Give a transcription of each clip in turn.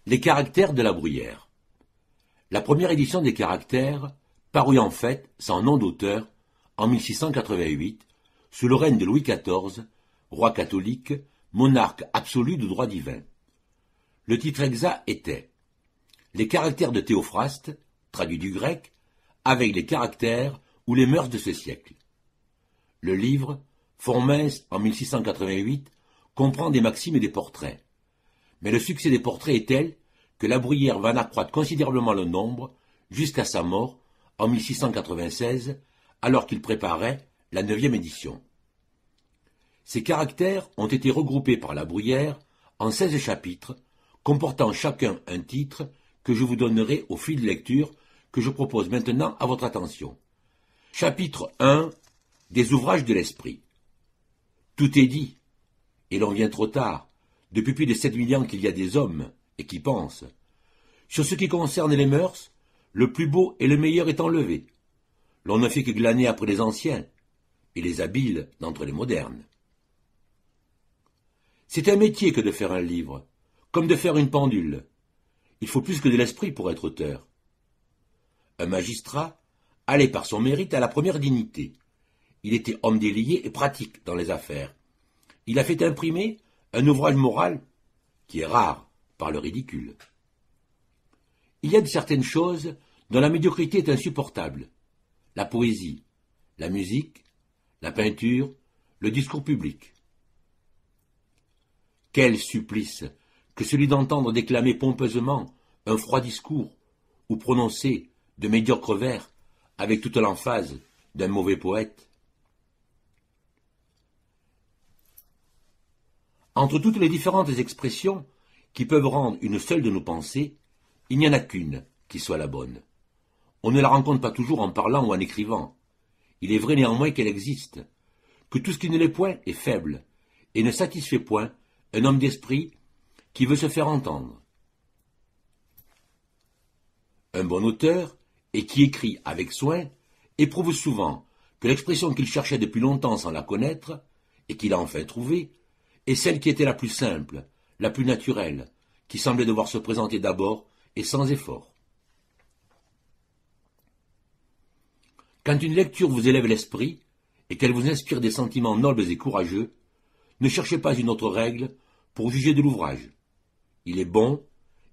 Les caractères de la Bruyère. La première édition des caractères parut en fait, sans nom d'auteur, en 1688, sous le règne de Louis XIV, roi catholique, monarque absolu de droit divin. Le titre exact était « Les caractères de Théophraste, traduit du grec, avec les caractères ou les mœurs de ce siècle ». Le livre, fort mince en 1688, comprend des maximes et des portraits. Mais le succès des portraits est tel que la Bruyère va en accroître considérablement le nombre jusqu'à sa mort en 1696, alors qu'il préparait la 9e édition. Ces caractères ont été regroupés par la Bruyère en 16 chapitres, comportant chacun un titre que je vous donnerai au fil de lecture que je propose maintenant à votre attention. Chapitre 1 des ouvrages de l'esprit. Tout est dit, et l'on vient trop tard, depuis plus de 7 000 ans qu'il y a des hommes, et qui pensent. Sur ce qui concerne les mœurs, le plus beau et le meilleur est enlevé. L'on ne fait que glaner après les anciens, et les habiles d'entre les modernes. C'est un métier que de faire un livre, comme de faire une pendule. Il faut plus que de l'esprit pour être auteur. Un magistrat allait par son mérite à la première dignité. Il était homme délié et pratique dans les affaires. Il a fait imprimer un ouvrage moral qui est rare par le ridicule. Il y a de certaines choses dont la médiocrité est insupportable. La poésie, la musique, la peinture, le discours public. Quel supplice que celui d'entendre déclamer pompeusement un froid discours ou prononcer de médiocres vers avec toute l'emphase d'un mauvais poète. Entre toutes les différentes expressions qui peuvent rendre une seule de nos pensées, il n'y en a qu'une qui soit la bonne. On ne la rencontre pas toujours en parlant ou en écrivant. Il est vrai néanmoins qu'elle existe, que tout ce qui ne l'est point est faible, et ne satisfait point un homme d'esprit qui veut se faire entendre. Un bon auteur, et qui écrit avec soin, éprouve souvent que l'expression qu'il cherchait depuis longtemps sans la connaître, et qu'il a enfin trouvée, est celle qui était la plus simple, la plus naturelle, qui semblait devoir se présenter d'abord et sans effort. Quand une lecture vous élève l'esprit, et qu'elle vous inspire des sentiments nobles et courageux, ne cherchez pas une autre règle pour juger de l'ouvrage. Il est bon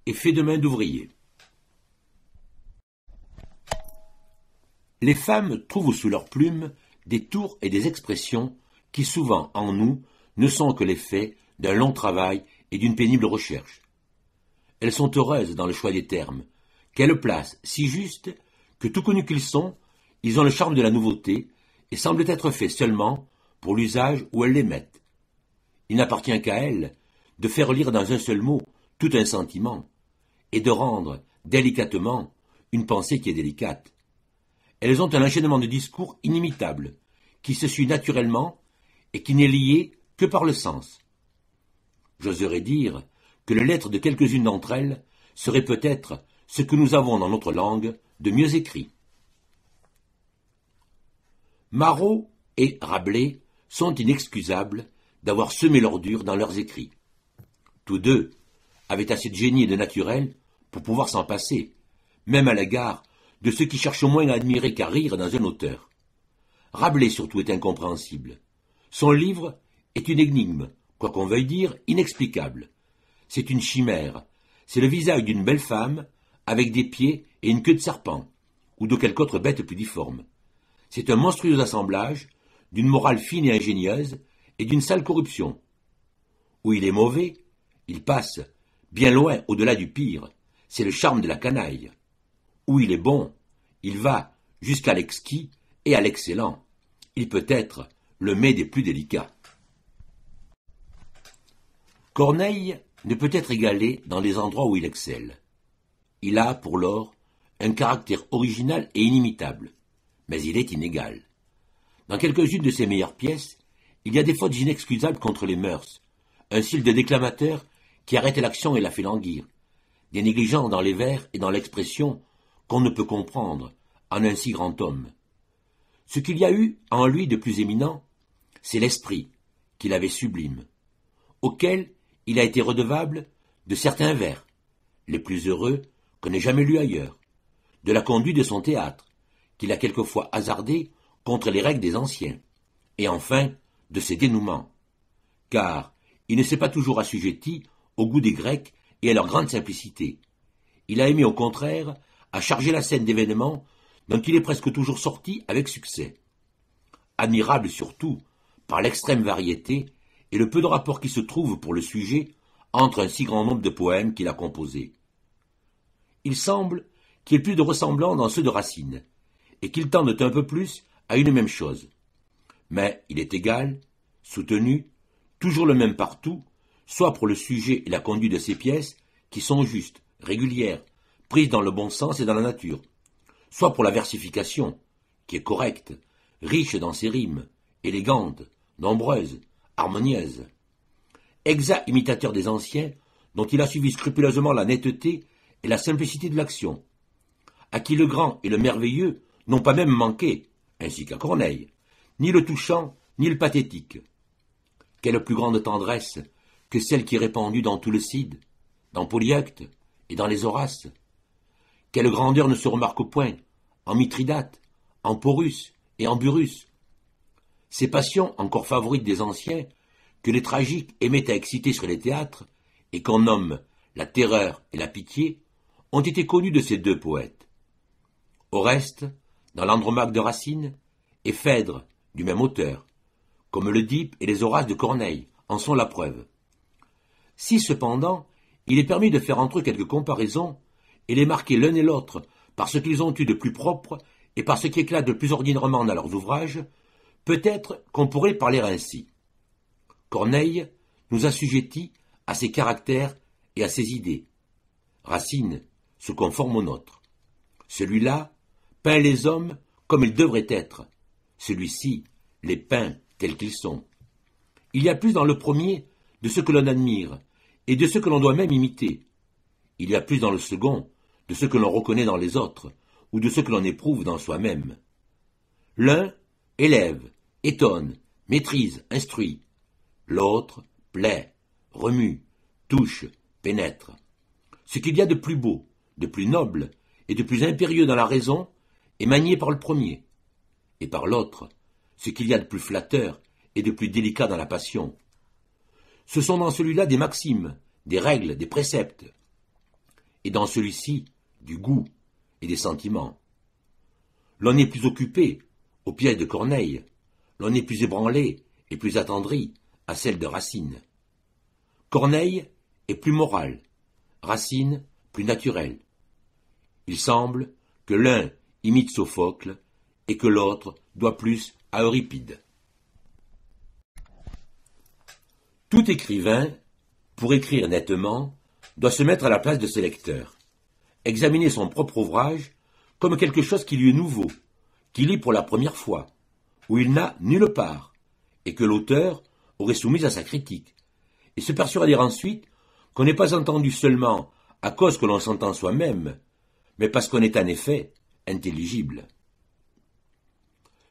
et fait de main d'ouvrier. Les femmes trouvent sous leurs plumes des tours et des expressions qui souvent, en nous, ne sont que l'effet d'un long travail et d'une pénible recherche. Elles sont heureuses dans le choix des termes, qu'elles placent si juste que, tout connus qu'ils sont, ils ont le charme de la nouveauté et semblent être faits seulement pour l'usage où elles les mettent. Il n'appartient qu'à elles de faire lire dans un seul mot tout un sentiment et de rendre délicatement une pensée qui est délicate. Elles ont un enchaînement de discours inimitable qui se suit naturellement et qui n'est lié que par le sens. J'oserais dire que le lettre de quelques-unes d'entre elles serait peut-être ce que nous avons dans notre langue de mieux écrit. Marot et Rabelais sont inexcusables d'avoir semé l'ordure dans leurs écrits. Tous deux avaient assez de génie et de naturel pour pouvoir s'en passer, même à l'égard de ceux qui cherchent moins à admirer qu'à rire dans un auteur. Rabelais surtout est incompréhensible. Son livre est une énigme, quoi qu'on veuille dire, inexplicable. C'est une chimère, c'est le visage d'une belle femme, avec des pieds et une queue de serpent, ou de quelque autre bête plus difforme. C'est un monstrueux assemblage d'une morale fine et ingénieuse et d'une sale corruption. Où il est mauvais, il passe, bien loin au-delà du pire, c'est le charme de la canaille. Où il est bon, il va jusqu'à l'exquis et à l'excellent. Il peut être le mets des plus délicats. Corneille ne peut être égalé dans les endroits où il excelle. Il a, pour lors, un caractère original et inimitable, mais il est inégal. Dans quelques-unes de ses meilleures pièces, il y a des fautes inexcusables contre les mœurs, un style de déclamateur qui arrête l'action et la fait languir, des négligences dans les vers et dans l'expression qu'on ne peut comprendre en un si grand homme. Ce qu'il y a eu en lui de plus éminent, c'est l'esprit, qu'il avait sublime, auquel il a été redevable de certains vers, les plus heureux qu'on ait jamais lus ailleurs, de la conduite de son théâtre, qu'il a quelquefois hasardé contre les règles des anciens, et enfin de ses dénouements, car il ne s'est pas toujours assujetti au goût des Grecs et à leur grande simplicité. Il a aimé au contraire à charger la scène d'événements dont il est presque toujours sorti avec succès. Admirable surtout par l'extrême variété et le peu de rapport qui se trouve pour le sujet entre un si grand nombre de poèmes qu'il a composés. Il semble qu'il y ait plus de ressemblance dans ceux de Racine, et qu'ils tendent un peu plus à une même chose. Mais il est égal, soutenu, toujours le même partout, soit pour le sujet et la conduite de ses pièces, qui sont justes, régulières, prises dans le bon sens et dans la nature, soit pour la versification, qui est correcte, riche dans ses rimes, élégante, nombreuse, harmonieuse. Exact imitateur des anciens, dont il a suivi scrupuleusement la netteté et la simplicité de l'action, à qui le grand et le merveilleux n'ont pas même manqué, ainsi qu'à Corneille, ni le touchant, ni le pathétique. Quelle plus grande tendresse que celle qui est répandue dans tout le Cide, dans Polyeucte et dans les Horaces. Quelle grandeur ne se remarque point en Mithridate, en Porus et en Burrus. Ces passions encore favorites des anciens, que les tragiques aimaient à exciter sur les théâtres, et qu'on nomme la terreur et la pitié, ont été connues de ces deux poètes. Oreste, dans l'Andromaque de Racine, et Phèdre, du même auteur, comme l'Oedipe et les Horaces de Corneille en sont la preuve. Si, cependant, il est permis de faire entre eux quelques comparaisons, et les marquer l'un et l'autre par ce qu'ils ont eu de plus propre et par ce qui éclate de plus ordinairement dans leurs ouvrages, peut-être qu'on pourrait parler ainsi. Corneille nous assujettit à ses caractères et à ses idées. Racine se conforme aux nôtres. Celui-là peint les hommes comme ils devraient être. Celui-ci les peint tels qu'ils sont. Il y a plus dans le premier de ce que l'on admire et de ce que l'on doit même imiter. Il y a plus dans le second de ce que l'on reconnaît dans les autres ou de ce que l'on éprouve dans soi-même. L'un élève, étonne, maîtrise, instruit. L'autre plaît, remue, touche, pénètre. Ce qu'il y a de plus beau, de plus noble et de plus impérieux dans la raison est manié par le premier, et par l'autre, ce qu'il y a de plus flatteur et de plus délicat dans la passion. Ce sont dans celui-là des maximes, des règles, des préceptes, et dans celui-ci, du goût et des sentiments. L'on est plus occupé, au piège de Corneille, l'on est plus ébranlé et plus attendri à celle de Racine. Corneille est plus moral, Racine plus naturel. Il semble que l'un imite Sophocle et que l'autre doit plus à Euripide. Tout écrivain, pour écrire nettement, doit se mettre à la place de ses lecteurs, examiner son propre ouvrage comme quelque chose qui lui est nouveau, qu'il lit pour la première fois, où il n'a nulle part, et que l'auteur aurait soumis à sa critique, et se persuader ensuite qu'on n'est pas entendu seulement à cause que l'on s'entend soi-même, mais parce qu'on est en effet intelligible.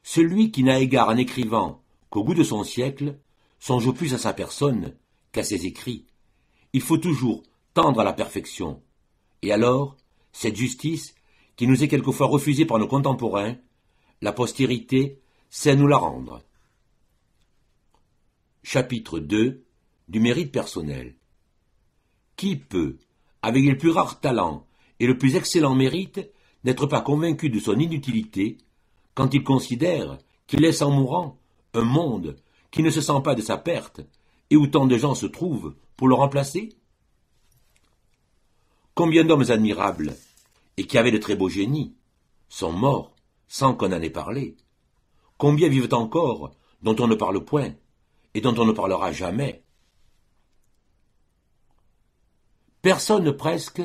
Celui qui n'a égard en écrivant qu'au goût de son siècle songe plus à sa personne qu'à ses écrits. Il faut toujours tendre à la perfection, et alors, cette justice, qui nous est quelquefois refusée par nos contemporains, la postérité sait nous la rendre. Chapitre 2 du mérite personnel. Qui peut, avec les plus rares talents et le plus excellent mérite, n'être pas convaincu de son inutilité quand il considère qu'il laisse en mourant un monde qui ne se sent pas de sa perte et où tant de gens se trouvent pour le remplacer? Combien d'hommes admirables et qui avaient de très beaux génies sont morts sans qu'on en ait parlé? Combien vivent encore dont on ne parle point et dont on ne parlera jamais? Personne presque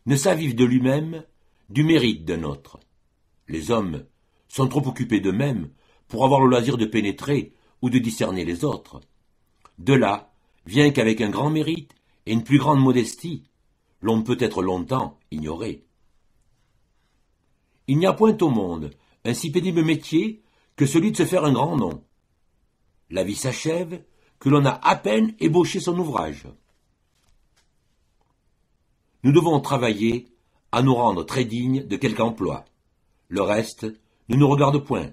ne s'avive de lui-même du mérite d'un autre. Les hommes sont trop occupés d'eux-mêmes pour avoir le loisir de pénétrer ou de discerner les autres. De là vient qu'avec un grand mérite et une plus grande modestie, l'on peut être longtemps ignoré. Il n'y a point au monde un si pénible métier que celui de se faire un grand nom. La vie s'achève que l'on a à peine ébauché son ouvrage. nous devons travailler à nous rendre très dignes de quelque emploi. Le reste ne nous regarde point,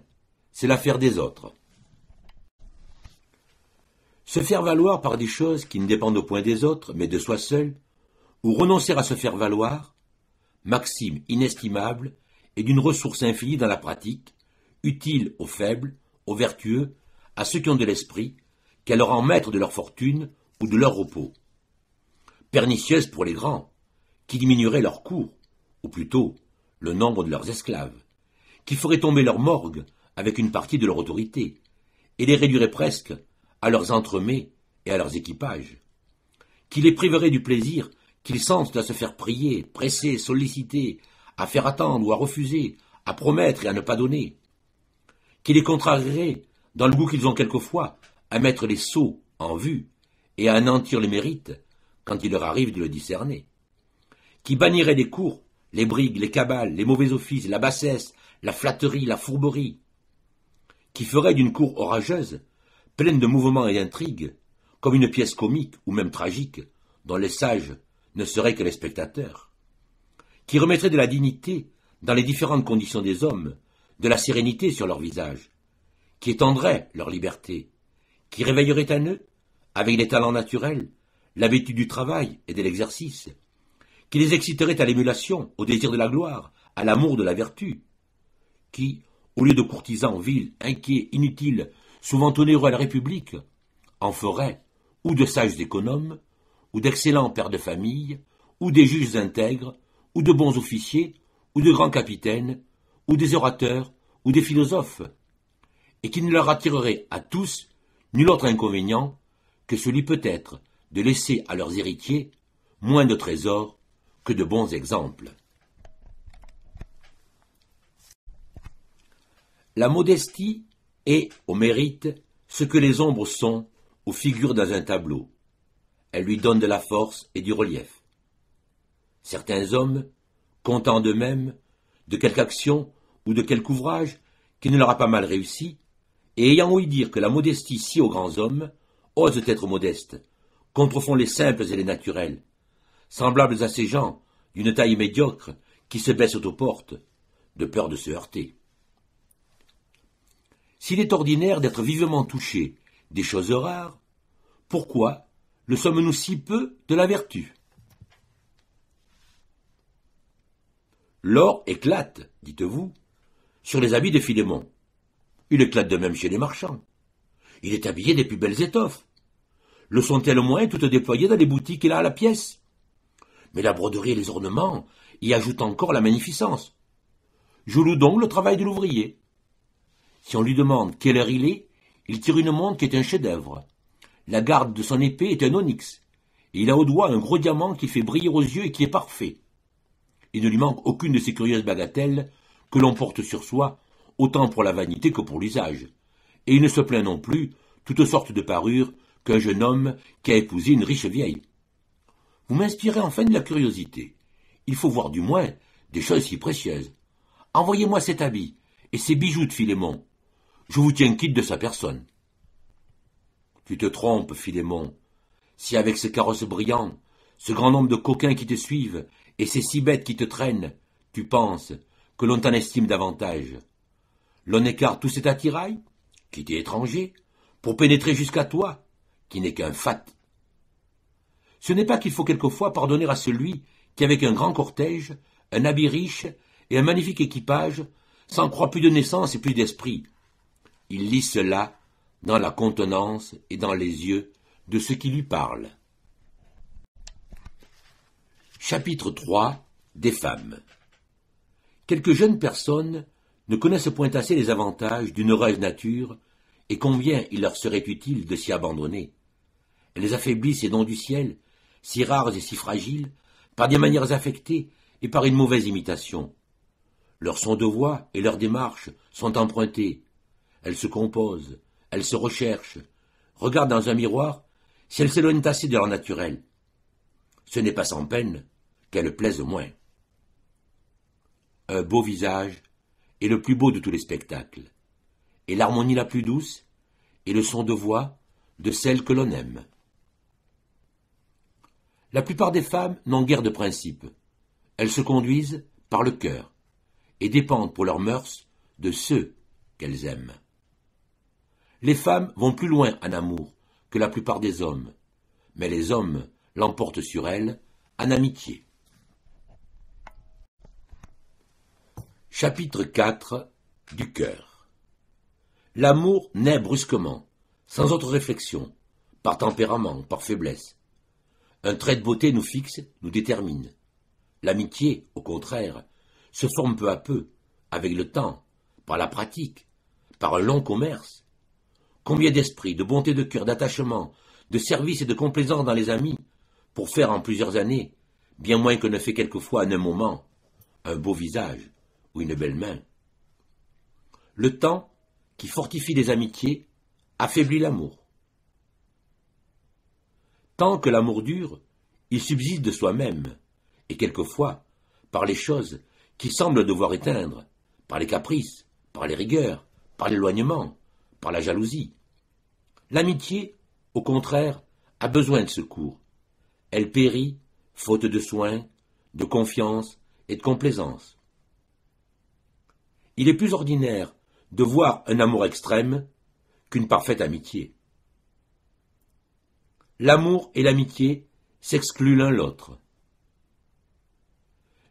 c'est l'affaire des autres. Se faire valoir par des choses qui ne dépendent point des autres, mais de soi seul, ou renoncer à se faire valoir, maxime inestimable et d'une ressource infinie dans la pratique, utile aux faibles, aux vertueux, à ceux qui ont de l'esprit, qu'elle rend maître de leur fortune ou de leur repos. Pernicieuse pour les grands, qui diminueraient leur cours, ou plutôt le nombre de leurs esclaves, qui ferait tomber leur morgue avec une partie de leur autorité, et les réduirait presque à leurs entremets et à leurs équipages, qui les priverait du plaisir qu'ils sentent à se faire prier, presser, solliciter, à faire attendre ou à refuser, à promettre et à ne pas donner, qui les contrarierait dans le goût qu'ils ont quelquefois à mettre les sots en vue et à anéantir les mérites quand il leur arrive de le discerner, qui bannirait des cours les brigues, les cabales, les mauvais offices, la bassesse, la flatterie, la fourberie, qui ferait d'une cour orageuse, pleine de mouvements et d'intrigues, comme une pièce comique ou même tragique, dont les sages ne seraient que les spectateurs, qui remettrait de la dignité dans les différentes conditions des hommes, de la sérénité sur leur visage, qui étendrait leur liberté, qui réveillerait en eux, avec les talents naturels, l'habitude du travail et de l'exercice, qui les exciterait à l'émulation, au désir de la gloire, à l'amour de la vertu, qui, au lieu de courtisans vils, inquiets, inutiles, souvent onéreux à la République, en ferait ou de sages économes, ou d'excellents pères de famille, ou des juges intègres, ou de bons officiers, ou de grands capitaines, ou des orateurs, ou des philosophes, et qui ne leur attirerait à tous nul autre inconvénient que celui peut-être de laisser à leurs héritiers moins de trésors que de bons exemples. La modestie est, au mérite, ce que les ombres sont aux figures dans un tableau. Elle lui donne de la force et du relief. Certains hommes, contents d'eux-mêmes, de quelque action ou de quelque ouvrage qui ne leur a pas mal réussi, et ayant ouï dire que la modestie sied aux grands hommes, osent être modestes, contrefont les simples et les naturels, semblables à ces gens d'une taille médiocre qui se baissent aux portes, de peur de se heurter. S'il est ordinaire d'être vivement touché des choses rares, pourquoi le sommes-nous si peu de la vertu? L'or éclate, dites-vous, sur les habits de Philémon. Il éclate de même chez les marchands. Il est habillé des plus belles étoffes. Le sont-elles moins toutes déployées dans les boutiques qu'il a à la pièce? Mais la broderie et les ornements y ajoutent encore la magnificence. Je loue donc le travail de l'ouvrier. Si on lui demande quelle heure il tire une montre qui est un chef-d'œuvre. La garde de son épée est un onyx, et il a au doigt un gros diamant qui fait briller aux yeux et qui est parfait. Il ne lui manque aucune de ces curieuses bagatelles que l'on porte sur soi, autant pour la vanité que pour l'usage, et il ne se plaint non plus toutes sortes de parures qu'un jeune homme qui a épousé une riche vieille. Vous m'inspirez enfin de la curiosité. Il faut voir du moins des choses si précieuses. Envoyez-moi cet habit et ces bijoux de Philémon. Je vous tiens quitte de sa personne. Tu te trompes, Philémon. Si avec ce carrosse brillant, ce grand nombre de coquins qui te suivent, et ces six bêtes qui te traînent, tu penses que l'on t'en estime davantage. L'on écarte tout cet attirail, qui t'est étranger, pour pénétrer jusqu'à toi, qui n'est qu'un fat. Ce n'est pas qu'il faut quelquefois pardonner à celui qui, avec un grand cortège, un habit riche et un magnifique équipage, s'en croit plus de naissance et plus d'esprit. Il lit cela dans la contenance et dans les yeux de ceux qui lui parlent. Chapitre 3 des femmes. Quelques jeunes personnes ne connaissent point assez les avantages d'une heureuse nature et combien il leur serait utile de s'y abandonner. Elles affaiblissent ces dons du ciel, si rares et si fragiles, par des manières affectées et par une mauvaise imitation. Leur son de voix et leur démarche sont empruntés. Elles se composent, elles se recherchent, regardent dans un miroir si elles s'éloignent assez de leur naturel. Ce n'est pas sans peine qu'elles plaisent moins. Un beau visage est le plus beau de tous les spectacles, et l'harmonie la plus douce est le son de voix de celle que l'on aime. La plupart des femmes n'ont guère de principes. Elles se conduisent par le cœur et dépendent pour leurs mœurs de ceux qu'elles aiment. Les femmes vont plus loin en amour que la plupart des hommes, mais les hommes l'emportent sur elles en amitié. Chapitre 4 du cœur. L'amour naît brusquement, sans autre réflexion, par tempérament, par faiblesse. Un trait de beauté nous fixe, nous détermine. L'amitié, au contraire, se forme peu à peu, avec le temps, par la pratique, par un long commerce. Combien d'esprit, de bonté de cœur, d'attachement, de service et de complaisance dans les amis, pour faire en plusieurs années, bien moins que ne fait quelquefois en un moment, un beau visage ou une belle main. Le temps, qui fortifie les amitiés, affaiblit l'amour. Tant que l'amour dure, il subsiste de soi-même, et quelquefois, par les choses qui semblent devoir éteindre, par les caprices, par les rigueurs, par l'éloignement, par la jalousie. L'amitié, au contraire, a besoin de secours. Elle périt, faute de soins, de confiance et de complaisance. Il est plus ordinaire de voir un amour extrême qu'une parfaite amitié. L'amour et l'amitié s'excluent l'un l'autre.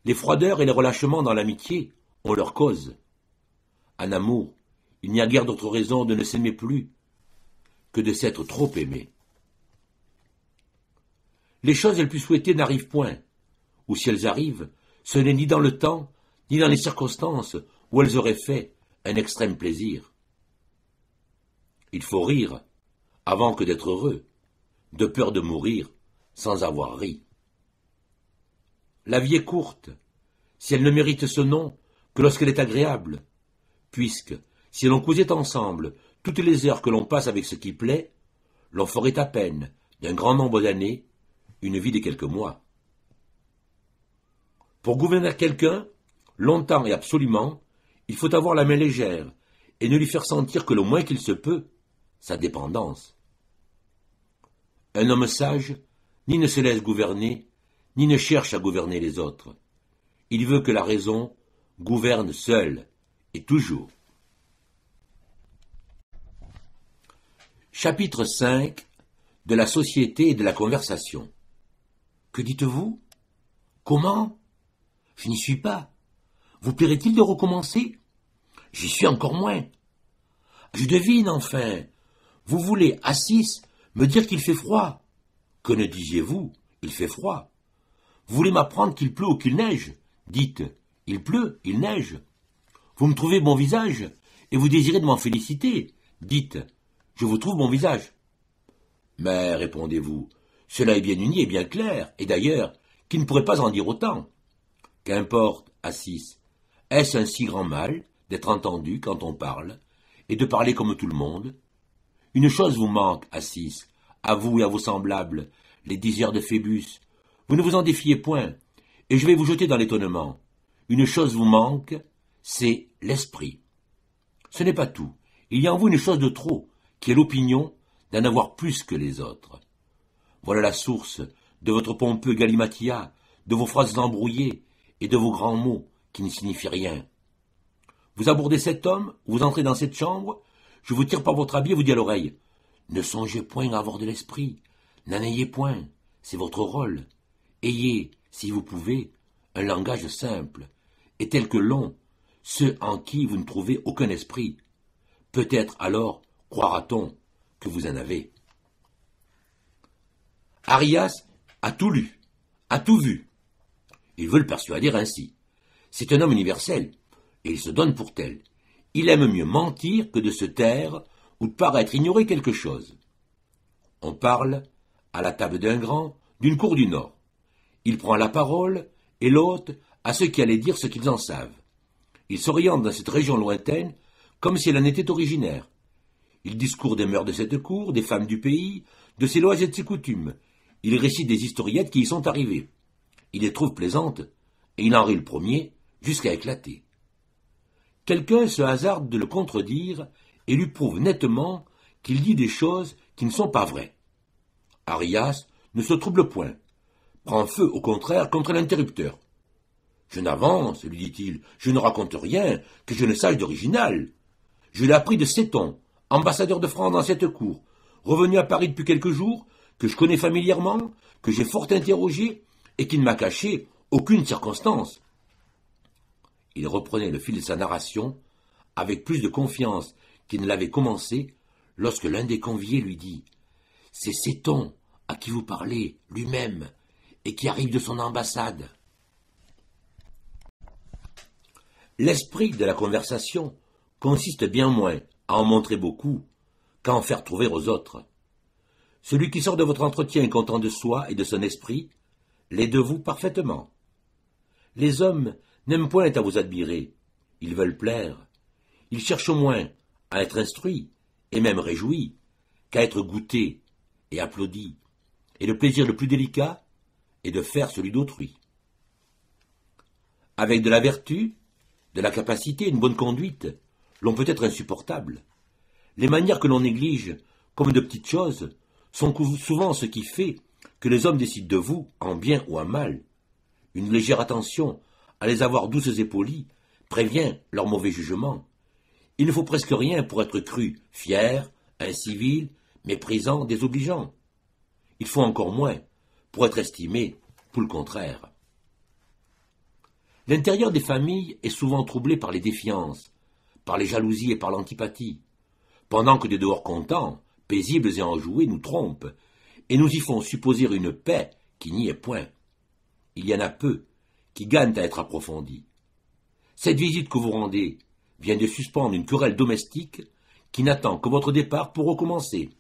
Les froideurs et les relâchements dans l'amitié ont leur cause. En amour, il n'y a guère d'autre raison de ne s'aimer plus que de s'être trop aimé. Les choses les plus souhaitées n'arrivent point, ou si elles arrivent, ce n'est ni dans le temps, ni dans les circonstances où elles auraient fait un extrême plaisir. Il faut rire avant que d'être heureux, de peur de mourir sans avoir ri. La vie est courte, si elle ne mérite ce nom que lorsqu'elle est agréable, puisque, si l'on causait ensemble toutes les heures que l'on passe avec ce qui plaît, l'on ferait à peine, d'un grand nombre d'années, une vie de quelques mois. Pour gouverner quelqu'un, longtemps et absolument, il faut avoir la main légère et ne lui faire sentir que le moins qu'il se peut sa dépendance. Un homme sage ni ne se laisse gouverner, ni ne cherche à gouverner les autres. Il veut que la raison gouverne seule et toujours. Chapitre 5 de la société et de la conversation. Que dites-vous? Comment? Je n'y suis pas. Vous plairait-il de recommencer? J'y suis encore moins. Je devine, enfin. Vous voulez, à 6, me dire qu'il fait froid. Que ne disiez-vous? Il fait froid. Vous voulez m'apprendre qu'il pleut ou qu'il neige? Dites, il pleut, il neige. Vous me trouvez bon visage, et vous désirez de m'en féliciter. Dites, je vous trouve bon visage. Mais, répondez-vous, cela est bien uni et bien clair, et d'ailleurs, qui ne pourrait pas en dire autant? Qu'importe, Assis, est-ce un si grand mal d'être entendu quand on parle, et de parler comme tout le monde? Une chose vous manque, Assis, à vous et à vos semblables, les 10 heures de Phébus. Vous ne vous en défiez point, et je vais vous jeter dans l'étonnement. Une chose vous manque, c'est l'esprit. Ce n'est pas tout. Il y a en vous une chose de trop, qui est l'opinion d'en avoir plus que les autres. Voilà la source de votre pompeux galimatia, de vos phrases embrouillées et de vos grands mots qui ne signifient rien. Vous abordez cet homme, vous entrez dans cette chambre, je vous tire par votre habit et vous dis à l'oreille, « Ne songez point à avoir de l'esprit, n'en ayez point, c'est votre rôle. Ayez, si vous pouvez, un langage simple, et tel que l'ont ceux en qui vous ne trouvez aucun esprit. Peut-être alors croira-t-on que vous en avez. » Arias a tout lu, a tout vu. Il veut le persuader ainsi. C'est un homme universel, et il se donne pour tel. Il aime mieux mentir que de se taire ou de paraître ignorer quelque chose. On parle, à la table d'un grand, d'une cour du Nord. Il prend la parole, et l'hôte à ceux qui allaient dire ce qu'ils en savent. Il s'oriente dans cette région lointaine, comme si elle en était originaire. Il discourt des mœurs de cette cour, des femmes du pays, de ses lois et de ses coutumes. Il récite des historiettes qui y sont arrivées. Il les trouve plaisantes, et il en rit le premier, jusqu'à éclater. Quelqu'un se hasarde de le contredire, et lui prouve nettement qu'il dit des choses qui ne sont pas vraies. Arias ne se trouble point. prend feu, au contraire, contre l'interrupteur. Je n'avance, lui dit-il, je ne raconte rien que je ne sache d'original. Je l'ai appris de Seton, ambassadeur de France dans cette cour, revenu à Paris depuis quelques jours, que je connais familièrement, que j'ai fort interrogé, et qui ne m'a caché aucune circonstance. Il reprenait le fil de sa narration, avec plus de confiance qu'il ne l'avait commencé, lorsque l'un des conviés lui dit « C'est Seton à qui vous parlez, lui-même, et qui arrive de son ambassade. » L'esprit de la conversation consiste bien moins à en montrer beaucoup qu'à en faire trouver aux autres. Celui qui sort de votre entretien est content de soi et de son esprit, l'est de vous parfaitement. Les hommes n'aiment point à vous admirer, ils veulent plaire. Ils cherchent au moins à être instruits, et même réjouis, qu'à être goûtés et applaudis. Et le plaisir le plus délicat est de faire celui d'autrui. Avec de la vertu, de la capacité et une bonne conduite, l'on peut être insupportable. Les manières que l'on néglige comme de petites choses sont souvent ce qui fait que les hommes décident de vous, en bien ou en mal. Une légère attention à les avoir douces et polies prévient leur mauvais jugement. Il ne faut presque rien pour être cru fier, incivil, méprisant, désobligeant. Il faut encore moins pour être estimé tout le contraire. L'intérieur des familles est souvent troublé par les défiances, par les jalousies et par l'antipathie, pendant que des dehors contents, paisibles et enjoués nous trompent, et nous y font supposer une paix qui n'y est point. Il y en a peu qui gagnent à être approfondis. Cette visite que vous rendez vient de suspendre une querelle domestique qui n'attend que votre départ pour recommencer.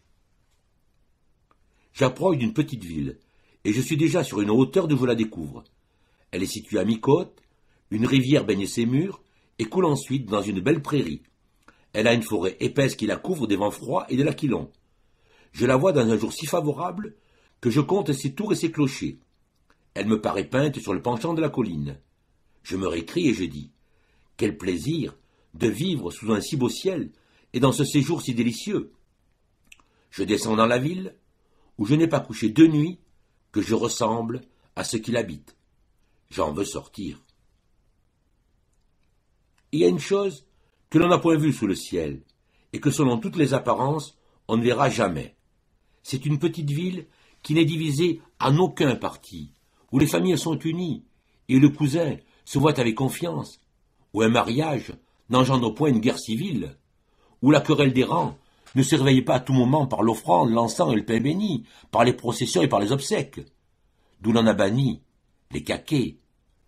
J'approche d'une petite ville, et je suis déjà sur une hauteur d'où je la découvre. Elle est située à mi-côte, une rivière baigne ses murs et coule ensuite dans une belle prairie. Elle a une forêt épaisse qui la couvre des vents froids et de l'aquilon. Je la vois dans un jour si favorable que je compte ses tours et ses clochers. Elle me paraît peinte sur le penchant de la colline. Je me récrie et je dis « Quel plaisir de vivre sous un si beau ciel et dans ce séjour si délicieux !» Je descends dans la ville, où je n'ai pas couché 2 nuits, que je ressemble à ceux qui l'habitent. J'en veux sortir. Il y a une chose que l'on n'a point vue sous le ciel, et que selon toutes les apparences, on ne verra jamais. C'est une petite ville qui n'est divisée en aucun parti, où les familles sont unies, et le cousin se voit avec confiance, où un mariage n'engendre point une guerre civile, où la querelle des rangs ne se réveille pas à tout moment par l'offrande, l'encens et le pain béni, par les processions et par les obsèques, d'où l'on a banni les caquets,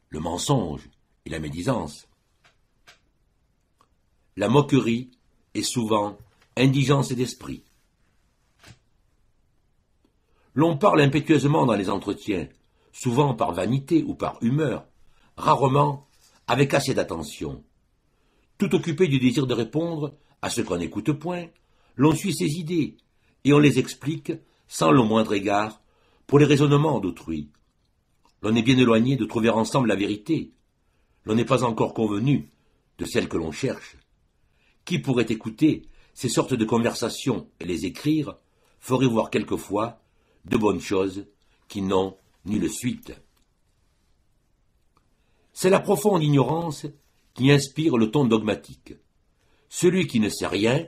le mensonge et la médisance. La moquerie est souvent indigence d'esprit. L'on parle impétueusement dans les entretiens, souvent par vanité ou par humeur, rarement avec assez d'attention. Tout occupé du désir de répondre à ce qu'on n'écoute point, l'on suit ses idées, et on les explique, sans le moindre égard, pour les raisonnements d'autrui. L'on est bien éloigné de trouver ensemble la vérité. L'on n'est pas encore convenu de celle que l'on cherche. Qui pourrait écouter ces sortes de conversations et les écrire, ferait voir quelquefois de bonnes choses qui n'ont nulle suite. C'est la profonde ignorance qui inspire le ton dogmatique. Celui qui ne sait rien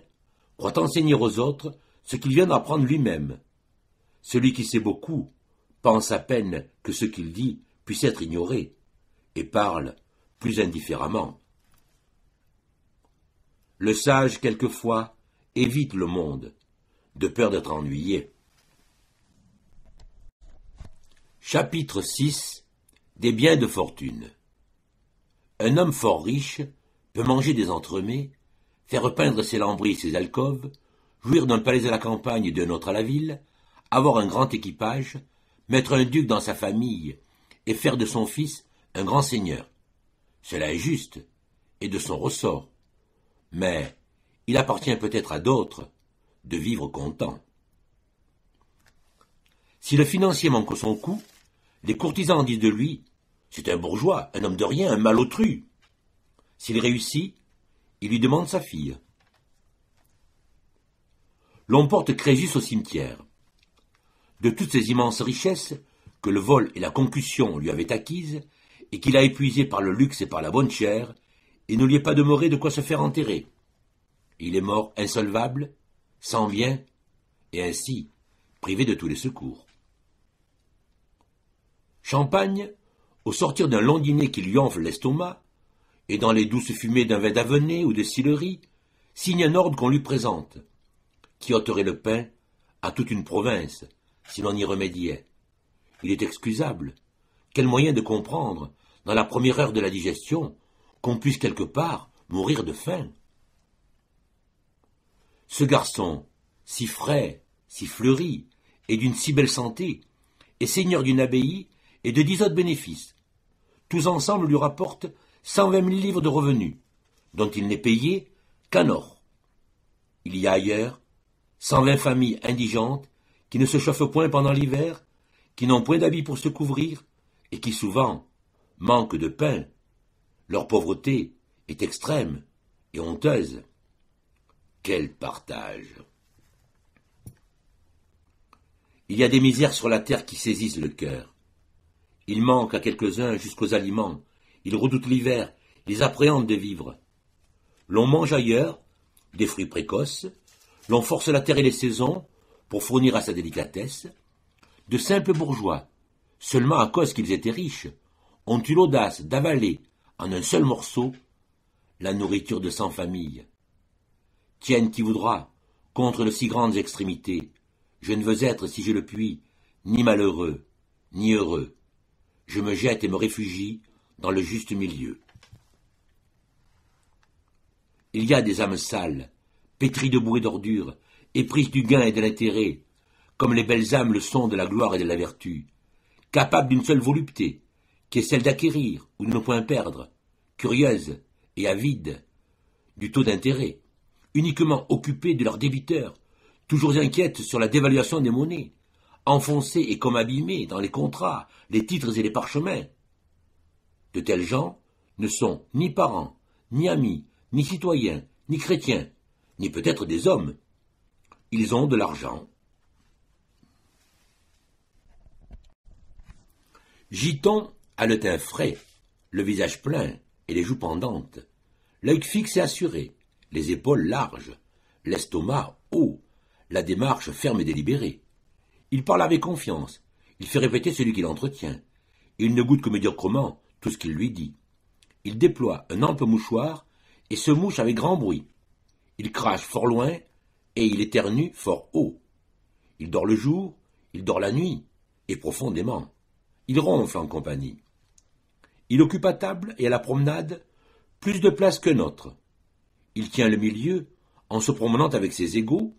croit enseigner aux autres ce qu'il vient d'apprendre lui-même. Celui qui sait beaucoup pense à peine que ce qu'il dit puisse être ignoré, et parle plus indifféremment. Le sage, quelquefois, évite le monde, de peur d'être ennuyé. Chapitre 6. Des biens de fortune. Un homme fort riche peut manger des entremets, faire peindre ses lambris et ses alcôves, jouir d'un palais à la campagne et d'un autre à la ville, avoir un grand équipage, mettre un duc dans sa famille et faire de son fils un grand seigneur. Cela est juste, et de son ressort. Mais il appartient peut-être à d'autres de vivre content. Si le financier manque son coup, les courtisans disent de lui « C'est un bourgeois, un homme de rien, un malotru ». S'il réussit, il lui demande sa fille. L'on porte Crésus au cimetière. De toutes ces immenses richesses que le vol et la concussion lui avaient acquises, et qu'il a épuisées par le luxe et par la bonne chère, il ne lui est pas demeuré de quoi se faire enterrer. Il est mort insolvable, sans bien, et ainsi privé de tous les secours. Champagne, au sortir d'un long dîner qui lui enfle l'estomac, et dans les douces fumées d'un vin d'Avenay ou de Sillery, signe un ordre qu'on lui présente, qui ôterait le pain à toute une province, si l'on y remédiait. Il est excusable. Quel moyen de comprendre, dans la première heure de la digestion, qu'on puisse quelque part mourir de faim. Ce garçon, si frais, si fleuri, et d'une si belle santé, est seigneur d'une abbaye et de 10 autres bénéfices. Tous ensemble lui rapportent 120 000 livres de revenus, dont il n'est payé qu'en or. Il y a ailleurs 120 familles indigentes qui ne se chauffent point pendant l'hiver, qui n'ont point d'habits pour se couvrir, et qui souvent manquent de pain. Leur pauvreté est extrême et honteuse. Quel partage! Il y a des misères sur la terre qui saisissent le cœur. Il manque à quelques-uns jusqu'aux aliments, ils redoutent l'hiver, ils appréhendent de vivre. L'on mange ailleurs des fruits précoces, l'on force la terre et les saisons pour fournir à sa délicatesse. De simples bourgeois, seulement à cause qu'ils étaient riches, ont eu l'audace d'avaler en un seul morceau la nourriture de 100 familles. Tienne qui voudra, contre de si grandes extrémités, je ne veux être, si je le puis, ni malheureux, ni heureux. Je me jette et me réfugie dans le juste milieu. Il y a des âmes sales, pétries de boue et d'ordures, éprises du gain et de l'intérêt, comme les belles âmes le sont de la gloire et de la vertu, capables d'une seule volupté, qui est celle d'acquérir ou de ne point perdre, curieuses et avides du taux d'intérêt, uniquement occupées de leurs débiteurs, toujours inquiètes sur la dévaluation des monnaies, enfoncées et comme abîmées dans les contrats, les titres et les parchemins. De tels gens ne sont ni parents, ni amis, ni citoyens, ni chrétiens, ni peut-être des hommes. Ils ont de l'argent. Giton a le teint frais, le visage plein et les joues pendantes, l'œil fixe et assuré, les épaules larges, l'estomac haut, la démarche ferme et délibérée. Il parle avec confiance, il fait répéter celui qui l'entretient. Il ne goûte que médiocrement tout ce qu'il lui dit. Il déploie un ample mouchoir et se mouche avec grand bruit. Il crache fort loin et il éternue fort haut. Il dort le jour, il dort la nuit, et profondément. Il ronfle en compagnie. Il occupe à table et à la promenade plus de place qu'un autre. Il tient le milieu en se promenant avec ses égaux.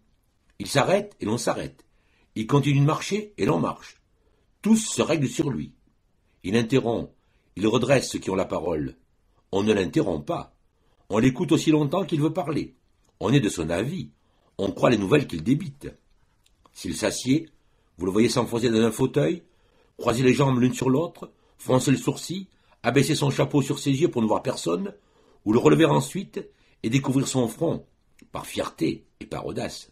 Il s'arrête et l'on s'arrête. Il continue de marcher et l'on marche. Tous se règlent sur lui. Il interrompt, il redresse ceux qui ont la parole. On ne l'interrompt pas. On l'écoute aussi longtemps qu'il veut parler. On est de son avis. On croit les nouvelles qu'il débite. S'il s'assied, vous le voyez s'enfoncer dans un fauteuil, croiser les jambes l'une sur l'autre, froncer le sourcil, abaisser son chapeau sur ses yeux pour ne voir personne, ou le relever ensuite et découvrir son front, par fierté et par audace.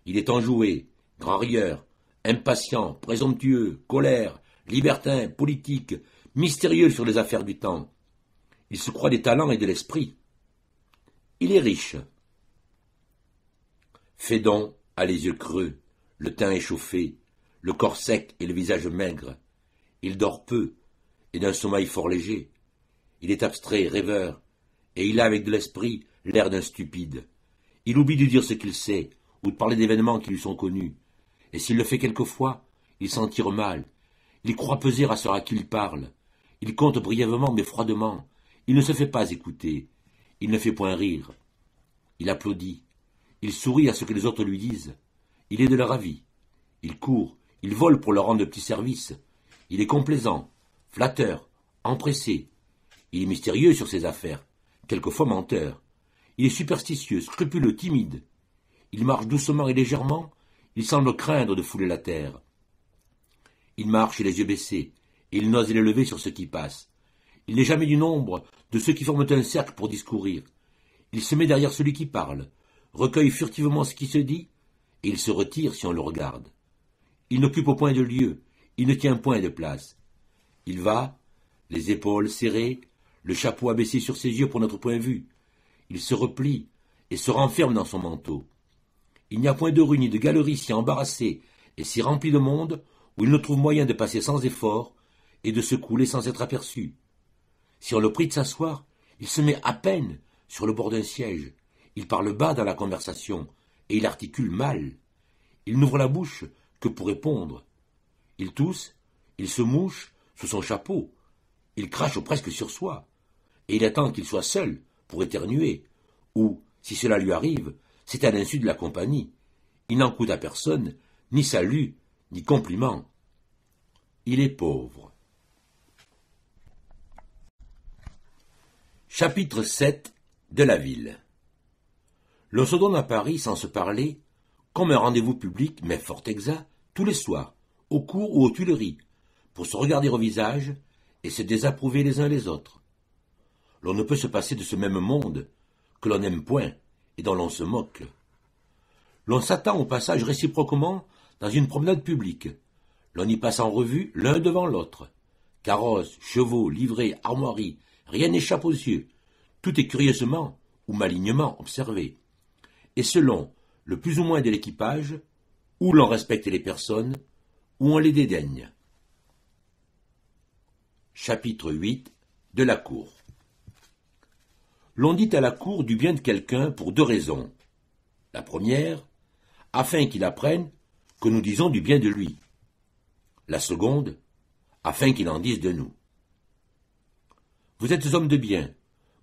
Il est enjoué, grand rieur, impatient, présomptueux, colère, libertin, politique, mystérieux sur les affaires du temps. Il se croit des talents et de l'esprit. Il est riche. Fédon a les yeux creux, le teint échauffé, le corps sec et le visage maigre. Il dort peu, et d'un sommeil fort léger. Il est abstrait, rêveur, et il a avec de l'esprit l'air d'un stupide. Il oublie de dire ce qu'il sait, ou de parler d'événements qui lui sont connus. Et s'il le fait quelquefois, il s'en tire mal. Il croit peser à ceux à qui il parle. Il compte brièvement mais froidement. Il ne se fait pas écouter. Il ne fait point rire. Il applaudit. Il sourit à ce que les autres lui disent. Il est de leur avis. Il court, il vole pour leur rendre de petits services. Il est complaisant, flatteur, empressé. Il est mystérieux sur ses affaires, quelquefois menteur. Il est superstitieux, scrupuleux, timide. Il marche doucement et légèrement, il semble craindre de fouler la terre. Il marche les yeux baissés, et il n'ose les lever sur ceux qui passent. Il n'est jamais du nombre de ceux qui forment un cercle pour discourir. Il se met derrière celui qui parle, recueille furtivement ce qui se dit, et il se retire si on le regarde. Il n'occupe au point de lieu, il ne tient point de place. Il va, les épaules serrées, le chapeau abaissé sur ses yeux pour notre point de vue. Il se replie et se renferme dans son manteau. Il n'y a point de rue ni de galerie si embarrassée et si remplie de monde où il ne trouve moyen de passer sans effort et de se couler sans être aperçu. Si on le prie de s'asseoir, il se met à peine sur le bord d'un siège. Il parle bas dans la conversation et il articule mal. Il n'ouvre la bouche que pour répondre. Il tousse, il se mouche sous son chapeau, il crache presque sur soi, et il attend qu'il soit seul pour éternuer, ou, si cela lui arrive, c'est à l'insu de la compagnie. Il n'en coûte à personne, ni salut, ni compliment. Il est pauvre. Chapitre 7 de la ville. L'on se donne à Paris sans se parler, comme un rendez-vous public, mais fort exact, tous les soirs, aux cours ou aux Tuileries, pour se regarder au visage et se désapprouver les uns les autres. L'on ne peut se passer de ce même monde, que l'on n'aime point et dont l'on se moque. L'on s'attend au passage réciproquement dans une promenade publique. L'on y passe en revue l'un devant l'autre. Carrosses, chevaux, livrées, armoiries, rien n'échappe aux yeux. Tout est curieusement ou malignement observé. Et selon le plus ou moins de l'équipage, où l'on respecte les personnes, où on les dédaigne. Chapitre 8 de la cour. L'on dit à la cour du bien de quelqu'un pour deux raisons. La première, afin qu'il apprenne que nous disons du bien de lui. La seconde, afin qu'il en dise de nous. Vous êtes homme de bien,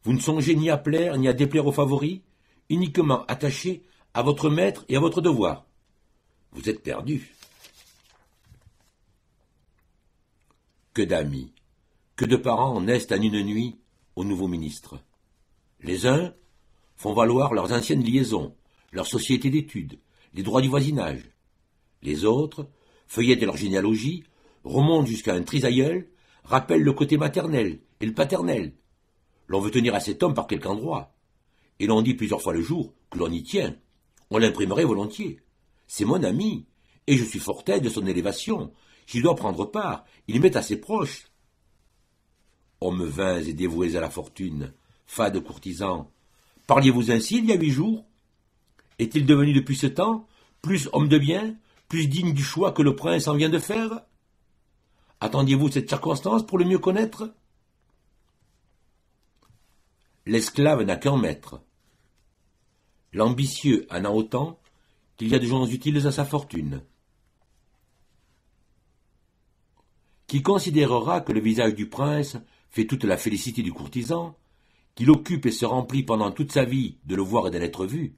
vous ne songez ni à plaire ni à déplaire aux favoris, uniquement attachés à votre maître et à votre devoir. Vous êtes perdu. Que d'amis, que de parents naissent en une nuit au nouveau ministre. Les uns font valoir leurs anciennes liaisons, leur société d'études, les droits du voisinage. Les autres feuillettent leur généalogie, remontent jusqu'à un trisaïeul, rappellent le côté maternel et le paternel. L'on veut tenir à cet homme par quelque endroit, et l'on dit plusieurs fois le jour que l'on y tient. On l'imprimerait volontiers. C'est mon ami, et je suis fort aide de son élévation. J'y dois prendre part, il m'est assez proche. Hommes vains et dévoués à la fortune, fades courtisans, parliez-vous ainsi il y a 8 jours? Est-il devenu depuis ce temps plus homme de bien, plus digne du choix que le prince en vient de faire? Attendiez-vous cette circonstance pour le mieux connaître? L'esclave n'a qu'un maître. L'ambitieux en a autant qu'il y a de gens utiles à sa fortune. Qui considérera que le visage du prince fait toute la félicité du courtisan, qu'il occupe et se remplit pendant toute sa vie de le voir et d'en être vu,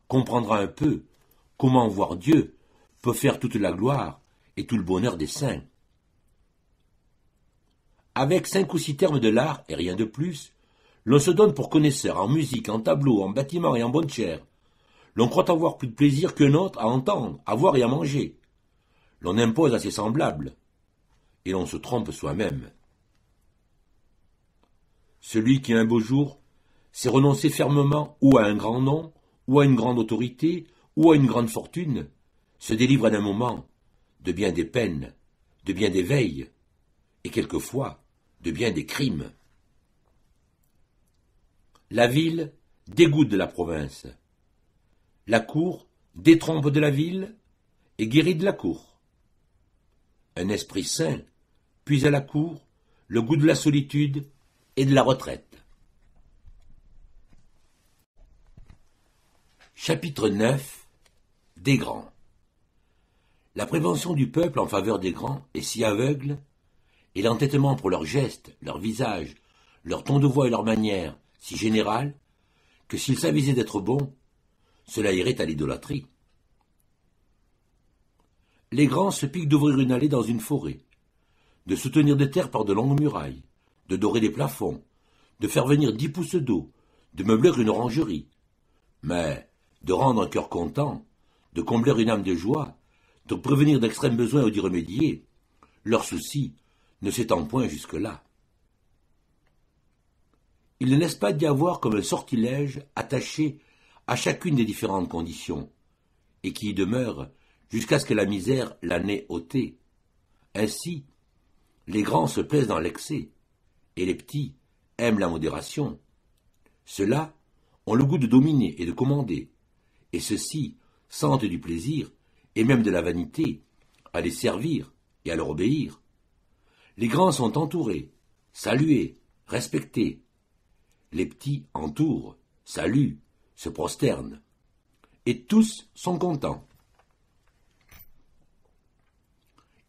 comprendra un peu comment voir Dieu peut faire toute la gloire et tout le bonheur des saints. Avec 5 ou 6 termes de l'art, et rien de plus, l'on se donne pour connaisseur en musique, en tableau, en bâtiment et en bonne chère. L'on croit avoir plus de plaisir qu'un autre à entendre, à voir et à manger. L'on impose à ses semblables, et l'on se trompe soi-même. Celui qui un beau jour s'est renoncé fermement ou à un grand nom, ou à une grande autorité, ou à une grande fortune, se délivre en un moment de bien des peines, de bien des veilles, et quelquefois de bien des crimes. La ville dégoûte de la province. La cour détrompe de la ville et guérit de la cour. Un esprit sain puise à la cour le goût de la solitude et de la retraite. Chapitre 9 des grands. La prévention du peuple en faveur des grands est si aveugle, et l'entêtement pour leurs gestes, leurs visages, leur ton de voix et leurs manières si général, que s'ils s'avisaient d'être bons, cela irait à l'idolâtrie. Les grands se piquent d'ouvrir une allée dans une forêt, de soutenir des terres par de longues murailles, de dorer des plafonds, de faire venir 10 pouces d'eau, de meubler une orangerie, mais de rendre un cœur content, de combler une âme de joie, de prévenir d'extrêmes besoins ou d'y remédier, leur souci ne s'étend point jusque-là. Il ne laisse pas d'y avoir comme un sortilège attaché à chacune des différentes conditions, et qui y demeure jusqu'à ce que la misère l'en ait ôté, Ainsi, les grands se plaisent dans l'excès, et les petits aiment la modération. Ceux-là ont le goût de dominer et de commander, et ceux-ci sentent du plaisir, et même de la vanité, à les servir et à leur obéir. Les grands sont entourés, salués, respectés. Les petits entourent, saluent, se prosternent. Et tous sont contents.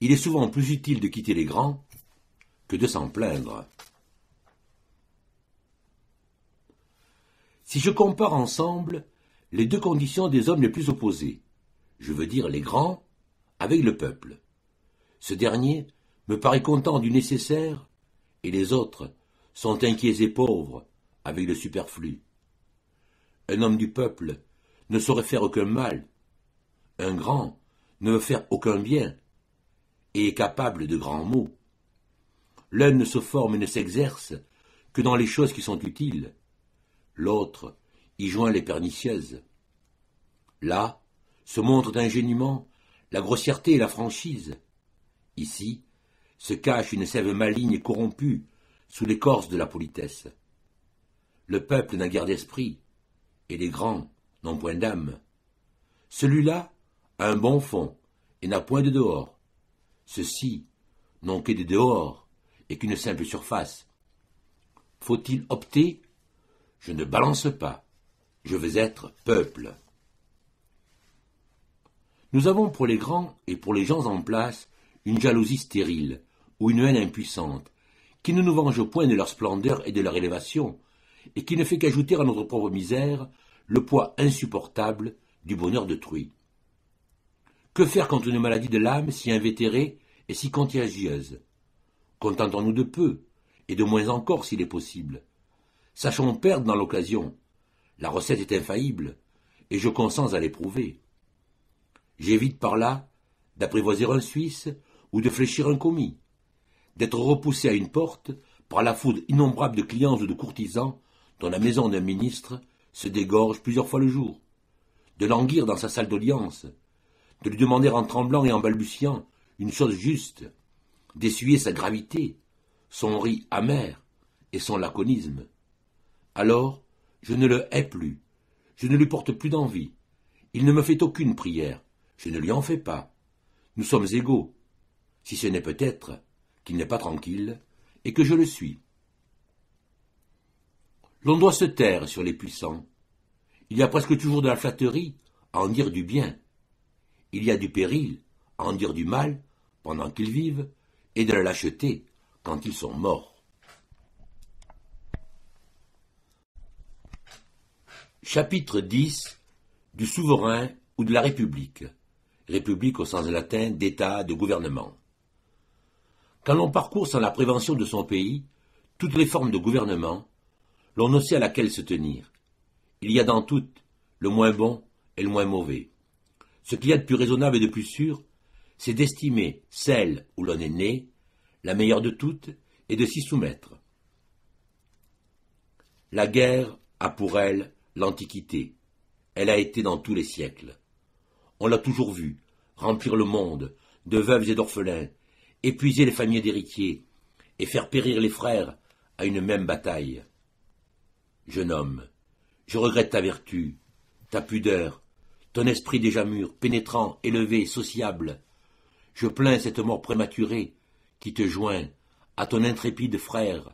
Il est souvent plus utile de quitter les grands que de s'en plaindre. Si je compare ensemble les deux conditions des hommes les plus opposés, je veux dire les grands avec le peuple, ce dernier me paraît content du nécessaire et les autres sont inquiets et pauvres avec le superflu. Un homme du peuple ne saurait faire aucun mal, un grand ne veut faire aucun bien et est capable de grands maux. L'un ne se forme et ne s'exerce que dans les choses qui sont utiles, l'autre y joint les pernicieuses. Là se montrent ingénument la grossièreté et la franchise. Ici se cache une sève maligne et corrompue sous l'écorce de la politesse. Le peuple n'a guère d'esprit, et les grands n'ont point d'âme. Celui-là a un bon fond et n'a point de dehors. Ceux-ci n'ont que des dehors et qu'une simple surface. Faut-il opter? Je ne balance pas. Je veux être peuple. Nous avons pour les grands et pour les gens en place une jalousie stérile ou une haine impuissante qui ne nous venge point de leur splendeur et de leur élévation et qui ne fait qu'ajouter à notre propre misère le poids insupportable du bonheur d'autrui. Que faire contre une maladie de l'âme si invétérée et si contagieuse? Contentons-nous de peu, et de moins encore s'il est possible. Sachons perdre dans l'occasion. La recette est infaillible, et je consens à l'éprouver. J'évite par là d'apprivoiser un Suisse ou de fléchir un commis, d'être repoussé à une porte par la foudre innombrable de clients ou de courtisans dont la maison d'un ministre se dégorge plusieurs fois le jour, de languir dans sa salle d'audience, de lui demander en tremblant et en balbutiant une chose juste, d'essuyer sa gravité, son riz amer et son laconisme. Alors, je ne le hais plus, je ne lui porte plus d'envie, il ne me fait aucune prière, je ne lui en fais pas. Nous sommes égaux, si ce n'est peut-être qu'il n'est pas tranquille et que je le suis. L'on doit se taire sur les puissants. Il y a presque toujours de la flatterie à en dire du bien. Il y a du péril à en dire du mal pendant qu'ils vivent et de la lâcheté quand ils sont morts. Chapitre 10 du souverain ou de la République. République au sens latin d'État, de gouvernement. Quand l'on parcourt sans la prévention de son pays toutes les formes de gouvernement, l'on ne sait à laquelle se tenir. Il y a dans toutes le moins bon et le moins mauvais. Ce qu'il y a de plus raisonnable et de plus sûr, c'est d'estimer celle où l'on est né, la meilleure de toutes, et de s'y soumettre. La guerre a pour elle l'Antiquité. Elle a été dans tous les siècles. On l'a toujours vu, remplir le monde de veuves et d'orphelins, épuiser les familles d'héritiers, et faire périr les frères à une même bataille. Jeune homme, je regrette ta vertu, ta pudeur, ton esprit déjà mûr, pénétrant, élevé, sociable. Je plains cette mort prématurée qui te joint à ton intrépide frère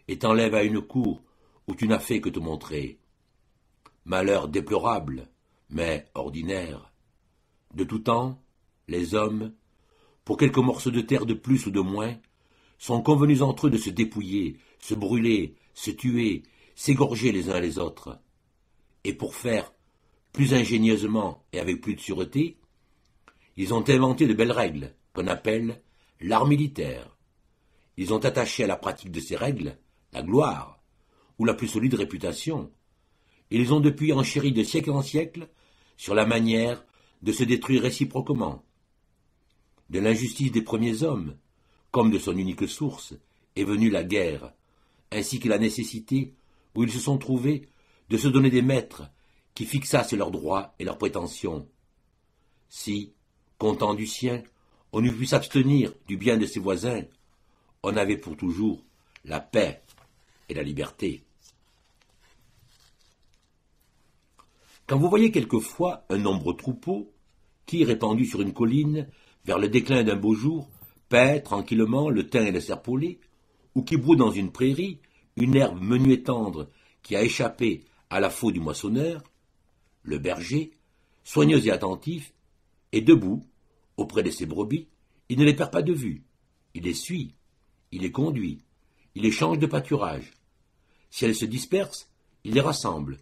et t'enlève à une cour où tu n'as fait que te montrer. Malheur déplorable, mais ordinaire. De tout temps, les hommes, pour quelques morceaux de terre de plus ou de moins, sont convenus entre eux de se dépouiller, se brûler, se tuer, s'égorger les uns les autres. Et pour faire plus ingénieusement et avec plus de sûreté, ils ont inventé de belles règles qu'on appelle l'art militaire. Ils ont attaché à la pratique de ces règles la gloire ou la plus solide réputation. Ils ont depuis enchéri de siècle en siècle sur la manière de se détruire réciproquement. De l'injustice des premiers hommes, comme de son unique source, est venue la guerre, ainsi que la nécessité où ils se sont trouvés de se donner des maîtres qui fixassent leurs droits et leurs prétentions. Si, content du sien, on eût pu s'abstenir du bien de ses voisins, on avait pour toujours la paix et la liberté. Quand vous voyez quelquefois un nombreux troupeau qui, répandu sur une colline, vers le déclin d'un beau jour, paît tranquillement le thym et le serpolet, ou qui broue dans une prairie une herbe menue et tendre qui a échappé à la faux du moissonneur, le berger, soigneux et attentif, est debout, auprès de ses brebis, il ne les perd pas de vue, il les suit, il les conduit, il les change de pâturage. Si elles se dispersent, il les rassemble.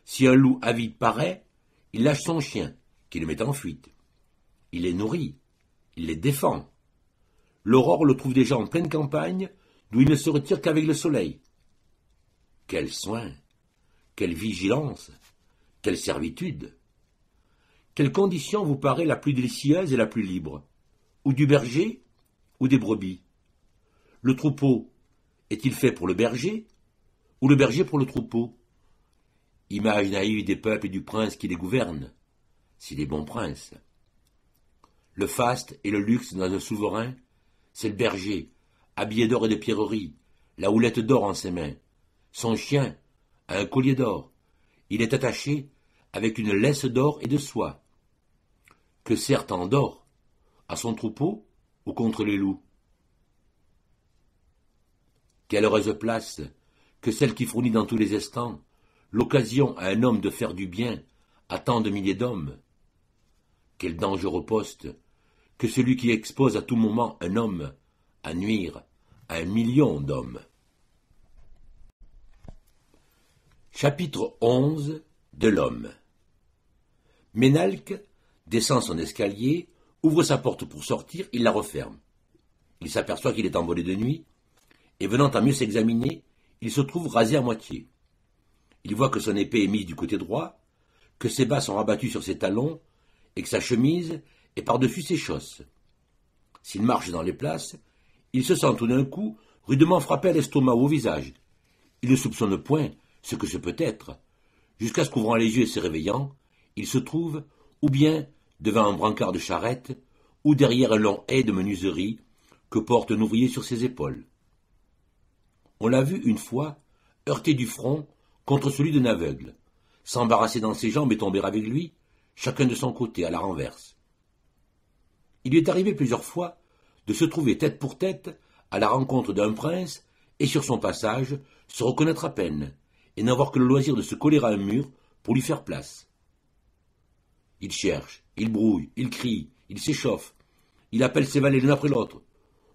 Si un loup avide paraît, il lâche son chien, qui le met en fuite. Il les nourrit, il les défend. L'aurore le trouve déjà en pleine campagne, d'où il ne se retire qu'avec le soleil. Quel soin, quelle vigilance, quelle servitude! Quelle condition vous paraît la plus délicieuse et la plus libre? Ou du berger, ou des brebis? Le troupeau est-il fait pour le berger, ou le berger pour le troupeau? Image naïve des peuples et du prince qui les gouverne, s'il est bon prince. Le faste et le luxe dans un souverain, c'est le berger, habillé d'or et de pierreries, la houlette d'or en ses mains. Son chien a un collier d'or. Il est attaché avec une laisse d'or et de soie. Que sert tant d'or? À son troupeau ou contre les loups? Quelle heureuse place que celle qui fournit dans tous les instants l'occasion à un homme de faire du bien à tant de milliers d'hommes. Quel dangereux poste que celui qui expose à tout moment un homme à nuire à 1 million d'hommes. Chapitre 11 de l'homme. Ménalque descend son escalier, ouvre sa porte pour sortir, il la referme. Il s'aperçoit qu'il est envolé de nuit, et venant à mieux s'examiner, il se trouve rasé à moitié. Il voit que son épée est mise du côté droit, que ses bas sont rabattus sur ses talons, et que sa chemise est par-dessus ses chausses. S'il marche dans les places, il se sent tout d'un coup rudement frappé à l'estomac ou au visage. Il ne soupçonne point ce que ce peut être, jusqu'à ce qu'ouvrant les yeux et se réveillant, il se trouve ou bien devant un brancard de charrette, ou derrière un long haie de menuiserie que porte un ouvrier sur ses épaules. On l'a vu une fois heurter du front contre celui d'un aveugle, s'embarrasser dans ses jambes et tomber avec lui, chacun de son côté, à la renverse. Il lui est arrivé plusieurs fois de se trouver tête pour tête à la rencontre d'un prince et sur son passage se reconnaître à peine et n'avoir que le loisir de se coller à un mur pour lui faire place. Il cherche, il brouille, il crie, il s'échauffe, il appelle ses valets l'un après l'autre.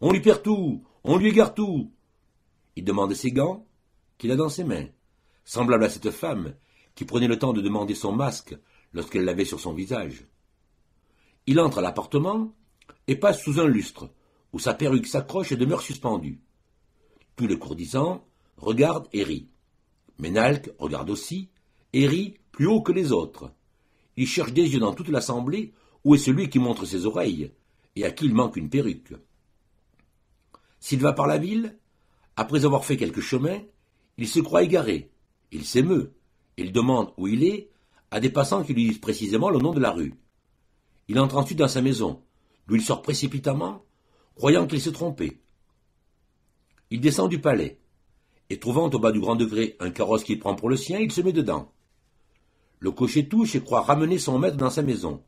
On lui perd tout, on lui égare tout. Il demande ses gants qu'il a dans ses mains, semblable à cette femme qui prenait le temps de demander son masque lorsqu'elle l'avait sur son visage. Il entre à l'appartement et passe sous un lustre, où sa perruque s'accroche et demeure suspendue. Tous les courtisans regardent et rient. Ménalque regarde aussi, et rit plus haut que les autres. Il cherche des yeux dans toute l'assemblée où est celui qui montre ses oreilles, et à qui il manque une perruque. S'il va par la ville, après avoir fait quelques chemins, il se croit égaré, il s'émeut, il demande où il est à des passants qui lui disent précisément le nom de la rue. Il entre ensuite dans sa maison, d'où il sort précipitamment, croyant qu'il s'est trompé. Il descend du palais, et trouvant au bas du grand degré un carrosse qu'il prend pour le sien, il se met dedans. Le cocher touche et croit ramener son maître dans sa maison.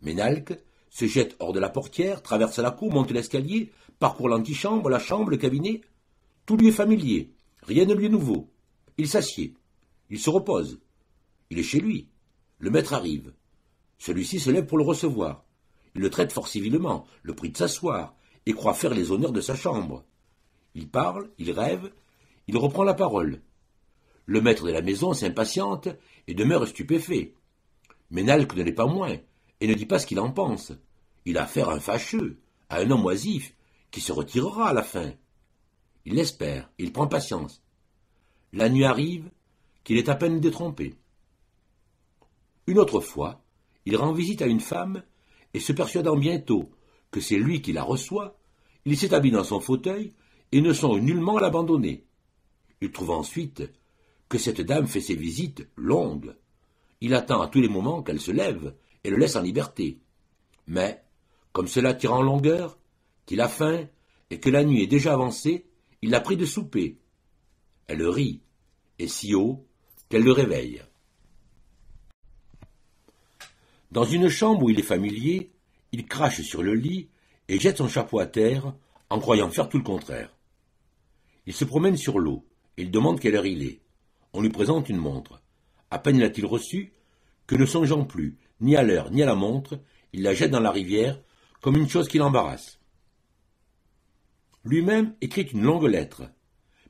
Ménalque se jette hors de la portière, traverse la cour, monte l'escalier, parcourt l'antichambre, la chambre, le cabinet. Tout lui est familier, rien ne lui est nouveau. Il s'assied, il se repose. Il est chez lui. Le maître arrive. Celui-ci se lève pour le recevoir. Il le traite fort civilement, le prie de s'asseoir, et croit faire les honneurs de sa chambre. Il parle, il rêve, il reprend la parole. Le maître de la maison s'impatiente et demeure stupéfait. Ménalque ne l'est pas moins, et ne dit pas ce qu'il en pense. Il a affaire à un fâcheux, à un homme oisif, qui se retirera à la fin. Il l'espère, il prend patience. La nuit arrive, qu'il est à peine détrompé. Une autre fois, il rend visite à une femme, et se persuadant bientôt que c'est lui qui la reçoit, il s'établit dans son fauteuil et ne songe nullement à l'abandonner. Il trouve ensuite que cette dame fait ses visites longues. Il attend à tous les moments qu'elle se lève et le laisse en liberté. Mais, Comme cela tire en longueur, qu'il a faim, et que la nuit est déjà avancée, il l'a pris de souper. Elle rit, et si haut qu'elle le réveille. Dans une chambre où il est familier, il crache sur le lit et jette son chapeau à terre en croyant faire tout le contraire. Il se promène sur l'eau et il demande quelle heure il est. On lui présente une montre. À peine l'a-t-il reçue que, ne songeant plus ni à l'heure ni à la montre, il la jette dans la rivière comme une chose qui l'embarrasse. Lui-même écrit une longue lettre,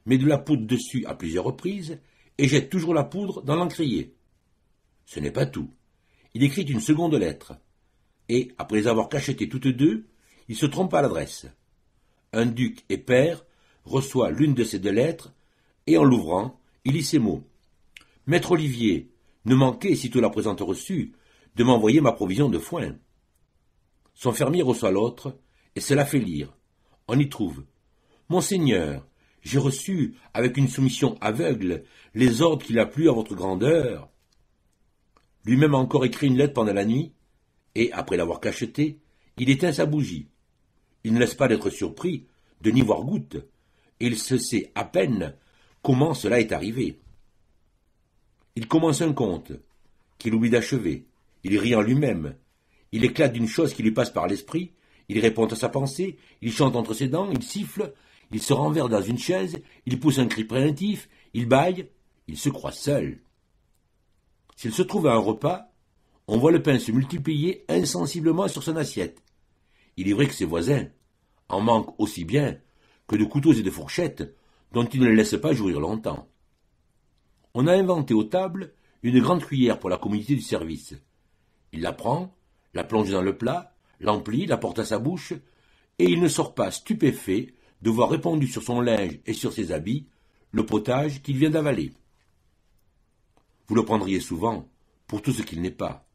met de la poudre dessus à plusieurs reprises et jette toujours la poudre dans l'encrier. Ce n'est pas tout. Il écrit une seconde lettre, et, après les avoir cachetées toutes deux, il se trompe à l'adresse. Un duc et pair reçoit l'une de ces deux lettres, et en l'ouvrant, il lit ces mots. « Maître Olivier, ne manquez, sitôt la présente reçue, de m'envoyer ma provision de foin. » Son fermier reçoit l'autre, et se la fait lire. On y trouve. « Monseigneur, j'ai reçu, avec une soumission aveugle, les ordres qu'il a plu à votre grandeur. » Lui-même a encore écrit une lettre pendant la nuit, et, après l'avoir cachetée, il éteint sa bougie. Il ne laisse pas d'être surpris, de n'y voir goutte, et il se sait à peine comment cela est arrivé. Il commence un conte, qu'il oublie d'achever, il rit en lui-même, il éclate d'une chose qui lui passe par l'esprit, il répond à sa pensée, il chante entre ses dents, il siffle, il se renverse dans une chaise, il pousse un cri plaintif, il bâille, il se croit seul. S'il se trouve à un repas, on voit le pain se multiplier insensiblement sur son assiette. Il est vrai que ses voisins en manquent aussi bien que de couteaux et de fourchettes dont ils ne les laissent pas jouir longtemps. On a inventé aux tables une grande cuillère pour la communauté du service. Il la prend, la plonge dans le plat, l'emplit, la porte à sa bouche, et il ne sort pas stupéfait de voir répandu sur son linge et sur ses habits le potage qu'il vient d'avaler. Vous le prendriez souvent pour tout ce qu'il n'est pas,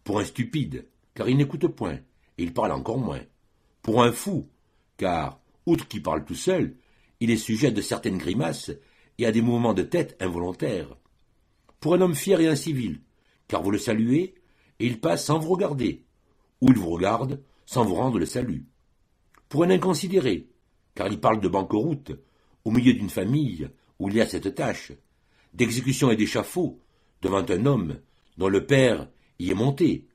pour un stupide, car il n'écoute point, et il parle encore moins, pour un fou, car, outre qu'il parle tout seul, il est sujet à de certaines grimaces et à des mouvements de tête involontaires, pour un homme fier et incivil, car vous le saluez, et il passe sans vous regarder, ou il vous regarde sans vous rendre le salut, pour un inconsidéré, car il parle de banqueroute, au milieu d'une famille où il y a cette tâche, d'exécution et d'échafaud, devant un homme dont le père y est monté,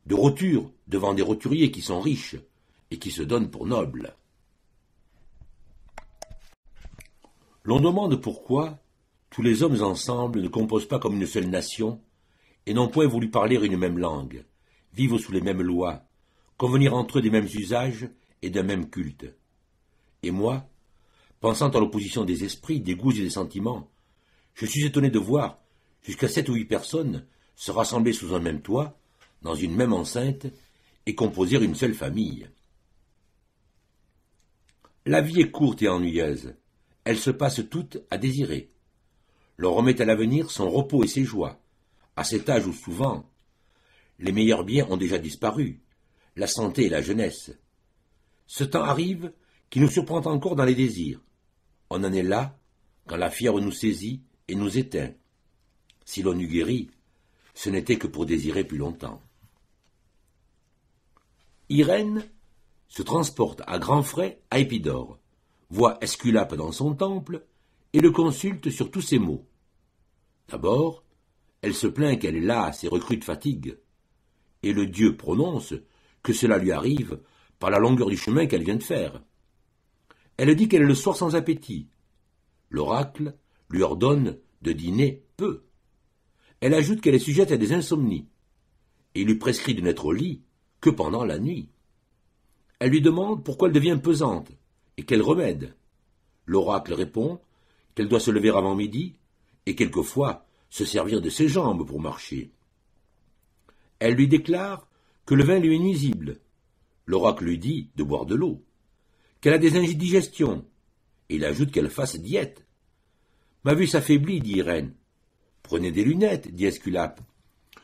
de roture devant des roturiers qui sont riches et qui se donnent pour nobles. L'on demande pourquoi tous les hommes ensemble ne composent pas comme une seule nation et n'ont point voulu parler une même langue, vivre sous les mêmes lois, convenir entre eux des mêmes usages et d'un même culte. Et moi, pensant à l'opposition des esprits, des goûts et des sentiments, je suis étonné de voir jusqu'à 7 ou 8 personnes se rassembler sous un même toit, dans une même enceinte, et composer une seule famille. La vie est courte et ennuyeuse. Elle se passe toute à désirer. L'on remet à l'avenir son repos et ses joies, à cet âge où souvent les meilleurs biens ont déjà disparu, la santé et la jeunesse. Ce temps arrive qui nous surprend encore dans les désirs. On en est là quand la fièvre nous saisit et nous éteint. Si l'on eût guéri, ce n'était que pour désirer plus longtemps. Irène se transporte à grands frais à Épidore, voit Esculape dans son temple et le consulte sur tous ses maux. D'abord, elle se plaint qu'elle est lasse et recrue de fatigue, et le dieu prononce que cela lui arrive par la longueur du chemin qu'elle vient de faire. Elle dit qu'elle est le soir sans appétit. L'oracle lui ordonne de dîner peu. Elle ajoute qu'elle est sujette à des insomnies, et il lui prescrit de n'être au lit que pendant la nuit. Elle lui demande pourquoi elle devient pesante, et quel remède. L'oracle répond qu'elle doit se lever avant midi, et quelquefois se servir de ses jambes pour marcher. Elle lui déclare que le vin lui est nuisible. L'oracle lui dit de boire de l'eau, qu'elle a des indigestions, et il ajoute qu'elle fasse diète. Ma vue s'affaiblit, dit Irène. Prenez des lunettes, dit Esculape.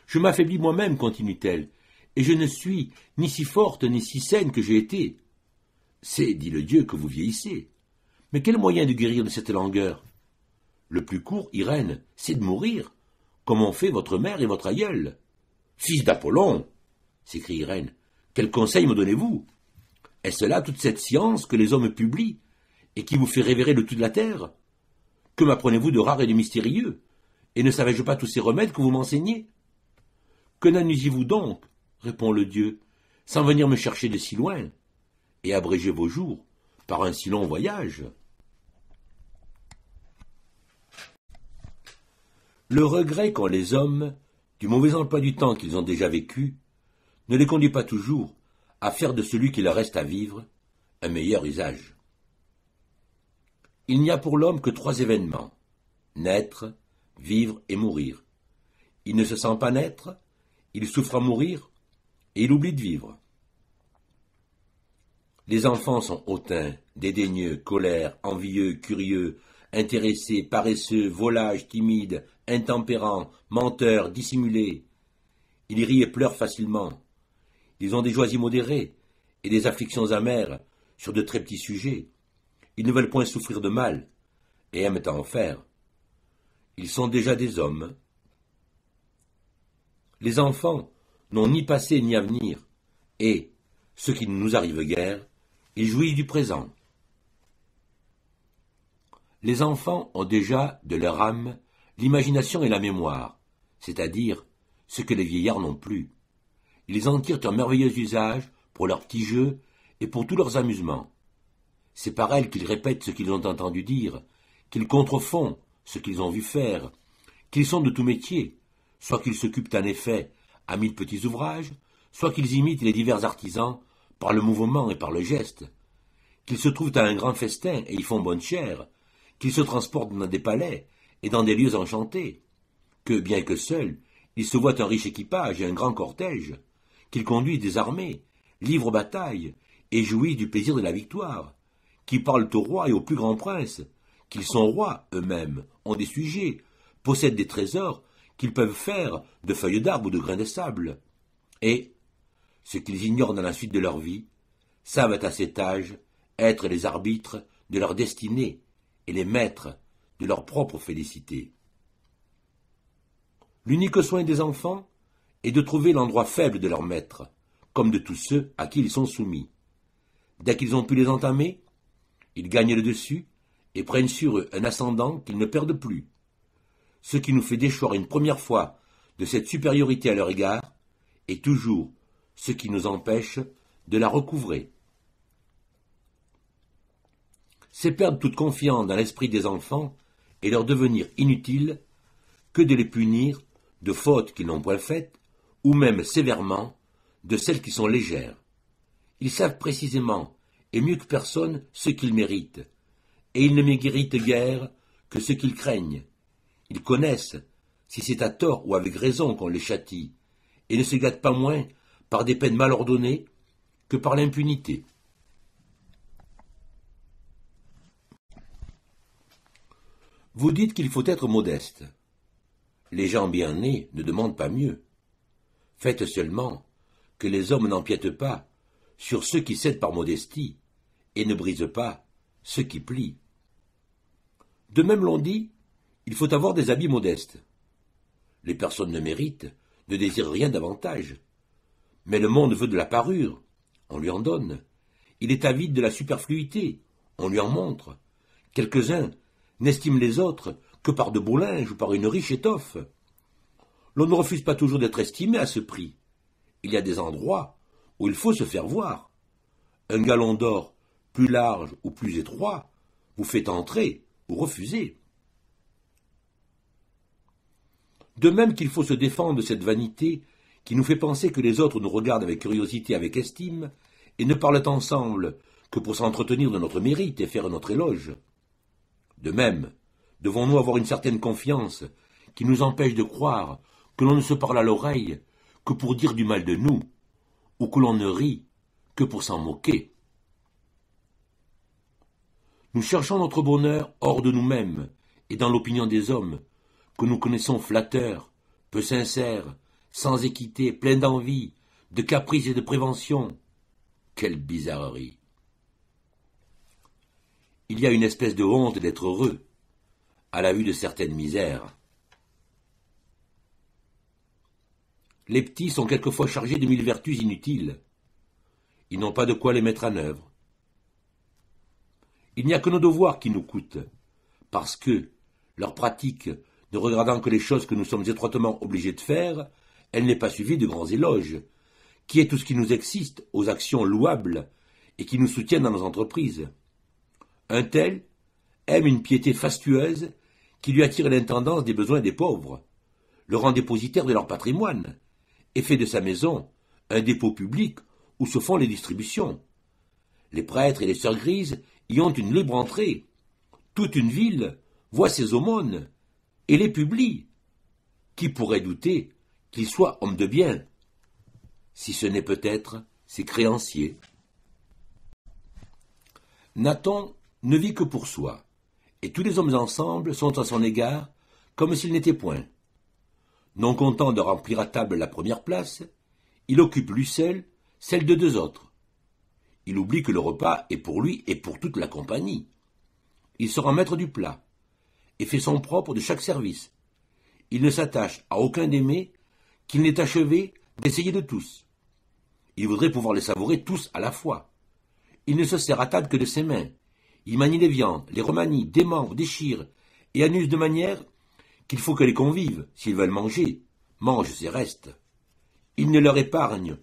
Je m'affaiblis moi-même, continue-t-elle, et je ne suis ni si forte ni si saine que j'ai été. C'est, dit le dieu, que vous vieillissez. Mais quel moyen de guérir de cette langueur? Le plus court, Irène, c'est de mourir, comme ont fait votre mère et votre aïeul. Fils d'Apollon, s'écrie Irène, Quel conseil me donnez-vous? Est-ce là toute cette science que les hommes publient, et qui vous fait révérer le tout de la terre? Que m'apprenez-vous de rare et de mystérieux? Et ne savais-je pas tous ces remèdes que vous m'enseignez? Que n'amusiez-vous donc, répond le dieu, sans venir me chercher de si loin, et abréger vos jours par un si long voyage? Le regret qu'ont les hommes du mauvais emploi du temps qu'ils ont déjà vécu ne les conduit pas toujours à faire de celui qui leur reste à vivre un meilleur usage. Il n'y a pour l'homme que 3 événements: naître, vivre et mourir. Il ne se sent pas naître, il souffre à mourir, et il oublie de vivre. Les enfants sont hautains, dédaigneux, colères, envieux, curieux, intéressés, paresseux, volages, timides, intempérants, menteurs, dissimulés. Ils rient et pleurent facilement. Ils ont des joies immodérées et des afflictions amères sur de très petits sujets. Ils ne veulent point souffrir de mal et aiment à en faire. Ils sont déjà des hommes. Les enfants n'ont ni passé ni avenir, et, ce qui ne nous arrive guère, ils jouissent du présent. Les enfants ont déjà, de leur âme, l'imagination et la mémoire, c'est-à-dire ce que les vieillards n'ont plus. Ils en tirent un merveilleux usage pour leurs petits jeux et pour tous leurs amusements. C'est par elles qu'ils répètent ce qu'ils ont entendu dire, qu'ils contrefont ce qu'ils ont vu faire, qu'ils sont de tout métier, soit qu'ils s'occupent en effet à 1000 petits ouvrages, soit qu'ils imitent les divers artisans par le mouvement et par le geste, qu'ils se trouvent à un grand festin et y font bonne chère, qu'ils se transportent dans des palais et dans des lieux enchantés, que, bien que seuls, ils se voient un riche équipage et un grand cortège, qu'ils conduisent des armées, livrent bataille et jouissent du plaisir de la victoire, qu'ils parlent aux rois et aux plus grands princes, qu'ils sont rois eux-mêmes, ont des sujets, possèdent des trésors qu'ils peuvent faire de feuilles d'arbre ou de grains de sable, et, ce qu'ils ignorent dans la suite de leur vie, savent à cet âge être les arbitres de leur destinée et les maîtres de leur propre félicité. L'unique soin des enfants est de trouver l'endroit faible de leur maître, comme de tous ceux à qui ils sont soumis. Dès qu'ils ont pu les entamer, ils gagnent le dessus et prennent sur eux un ascendant qu'ils ne perdent plus. Ce qui nous fait déchoir une première fois de cette supériorité à leur égard est toujours ce qui nous empêche de la recouvrer. C'est perdre toute confiance dans l'esprit des enfants et leur devenir inutile que de les punir de fautes qu'ils n'ont point faites, ou même sévèrement de celles qui sont légères. Ils savent précisément, et mieux que personne, ce qu'ils méritent, et ils ne méritent guère que ce qu'ils craignent. Ils connaissent, si c'est à tort ou avec raison qu'on les châtie, et ne se gâtent pas moins par des peines mal ordonnées que par l'impunité. Vous dites qu'il faut être modeste. Les gens bien nés ne demandent pas mieux. Faites seulement que les hommes n'empiètent pas sur ceux qui cèdent par modestie et ne brisent pas ceux qui plient. De même l'on dit, il faut avoir des habits modestes. Les personnes ne méritent, ne désirent rien davantage. Mais le monde veut de la parure, on lui en donne. Il est avide de la superfluité, on lui en montre. Quelques-uns n'estiment les autres que par de beaux linges ou par une riche étoffe. L'on ne refuse pas toujours d'être estimé à ce prix. Il y a des endroits où il faut se faire voir. Un galon d'or plus large ou plus étroit vous fait entrer ou refuser. De même qu'il faut se défendre de cette vanité qui nous fait penser que les autres nous regardent avec curiosité, avec estime, et ne parlent ensemble que pour s'entretenir de notre mérite et faire notre éloge. De même, devons-nous avoir une certaine confiance qui nous empêche de croire que l'on ne se parle à l'oreille que pour dire du mal de nous, ou que l'on ne rit que pour s'en moquer. Nous cherchons notre bonheur hors de nous-mêmes et dans l'opinion des hommes, que nous connaissons flatteurs, peu sincères, sans équité, pleins d'envie, de caprices et de prévention. Quelle bizarrerie! Il y a une espèce de honte d'être heureux, à la vue de certaines misères. Les petits sont quelquefois chargés de 1000 vertus inutiles. ils n'ont pas de quoi les mettre en œuvre. Il n'y a que nos devoirs qui nous coûtent, parce que, leur pratique, ne regardant que les choses que nous sommes étroitement obligés de faire, elle n'est pas suivie de grands éloges, qui est tout ce qui nous excite aux actions louables et qui nous soutiennent dans nos entreprises. Un tel aime une piété fastueuse qui lui attire l'intendance des besoins des pauvres, le rend dépositaire de leur patrimoine, et fait de sa maison un dépôt public où se font les distributions. Les prêtres et les sœurs grises y ont une libre entrée. Toute une ville voit ses aumônes et les publie. Qui pourrait douter qu'il soit homme de bien, si ce n'est peut-être ses créanciers? Nathan ne vit que pour soi, et tous les hommes ensemble sont à son égard comme s'il n'était point. Non content de remplir à table la première place, il occupe lui seul celle de deux autres. Il oublie que le repas est pour lui et pour toute la compagnie. Il se rend maître du plat, et fait son propre de chaque service. Il ne s'attache à aucun des mets qu'il n'ait achevé d'essayer de tous. Il voudrait pouvoir les savourer tous à la fois. Il ne se sert à table que de ses mains. Il manie les viandes, les remanie, démembre, déchire, et amuse de manière qu'il faut que les convives, s'ils veulent manger, mangent ses restes. Il ne leur épargne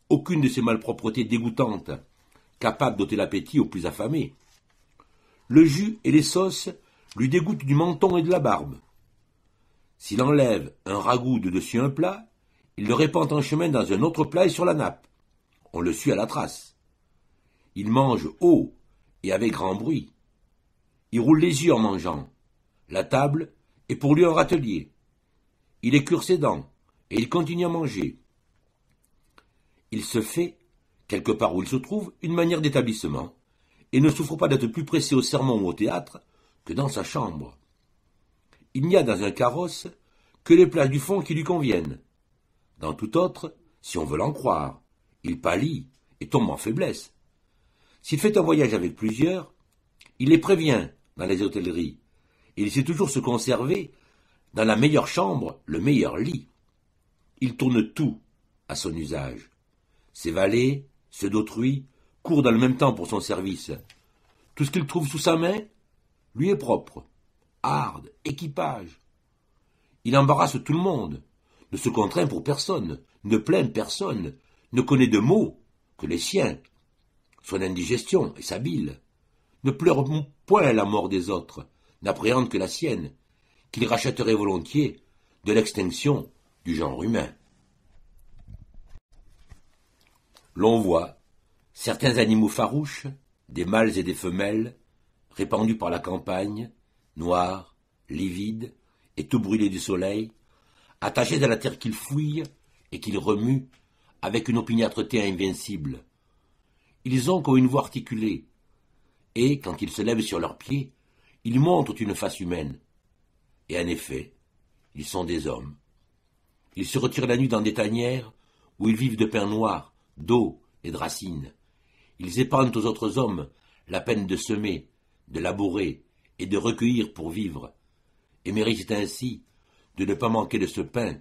aucune de ces malpropretés dégoûtantes, capables d'ôter l'appétit aux plus affamés. Le jus et les sauces lui dégoûtent du menton et de la barbe. S'il enlève un ragoût de dessus un plat, il le répand en chemin dans un autre plat et sur la nappe. On le suit à la trace. Il mange haut et avec grand bruit. Il roule les yeux en mangeant. La table est pour lui un râtelier. Il écure ses dents et il continue à manger. Il se fait, quelque part où il se trouve, une manière d'établissement, et ne souffre pas d'être plus pressé au sermon ou au théâtre que dans sa chambre. Il n'y a dans un carrosse que les places du fond qui lui conviennent. Dans tout autre, si on veut l'en croire, il pâlit et tombe en faiblesse. S'il fait un voyage avec plusieurs, il les prévient dans les hôtelleries, et il sait toujours se conserver dans la meilleure chambre, le meilleur lit. Il tourne tout à son usage. Ses valets, ceux d'autrui, courent dans le même temps pour son service. Tout ce qu'il trouve sous sa main lui est propre. Harde, équipage. Il embarrasse tout le monde, ne se contraint pour personne, ne plaint personne, ne connaît de mots que les siens. Son indigestion et sa bile. Ne pleure point la mort des autres, n'appréhende que la sienne, qu'il rachèterait volontiers de l'extinction du genre humain. L'on voit certains animaux farouches, des mâles et des femelles, répandus par la campagne, noirs, livides, et tout brûlés du soleil, attachés à la terre qu'ils fouillent et qu'ils remuent avec une opiniâtreté invincible. Ils ont comme une voix articulée, et, quand ils se lèvent sur leurs pieds, ils montrent une face humaine. Et en effet, ils sont des hommes. Ils se retirent la nuit dans des tanières où ils vivent de pain noir, d'eau et de racines. Ils épargnent aux autres hommes la peine de semer, de labourer et de recueillir pour vivre, et méritent ainsi de ne pas manquer de ce pain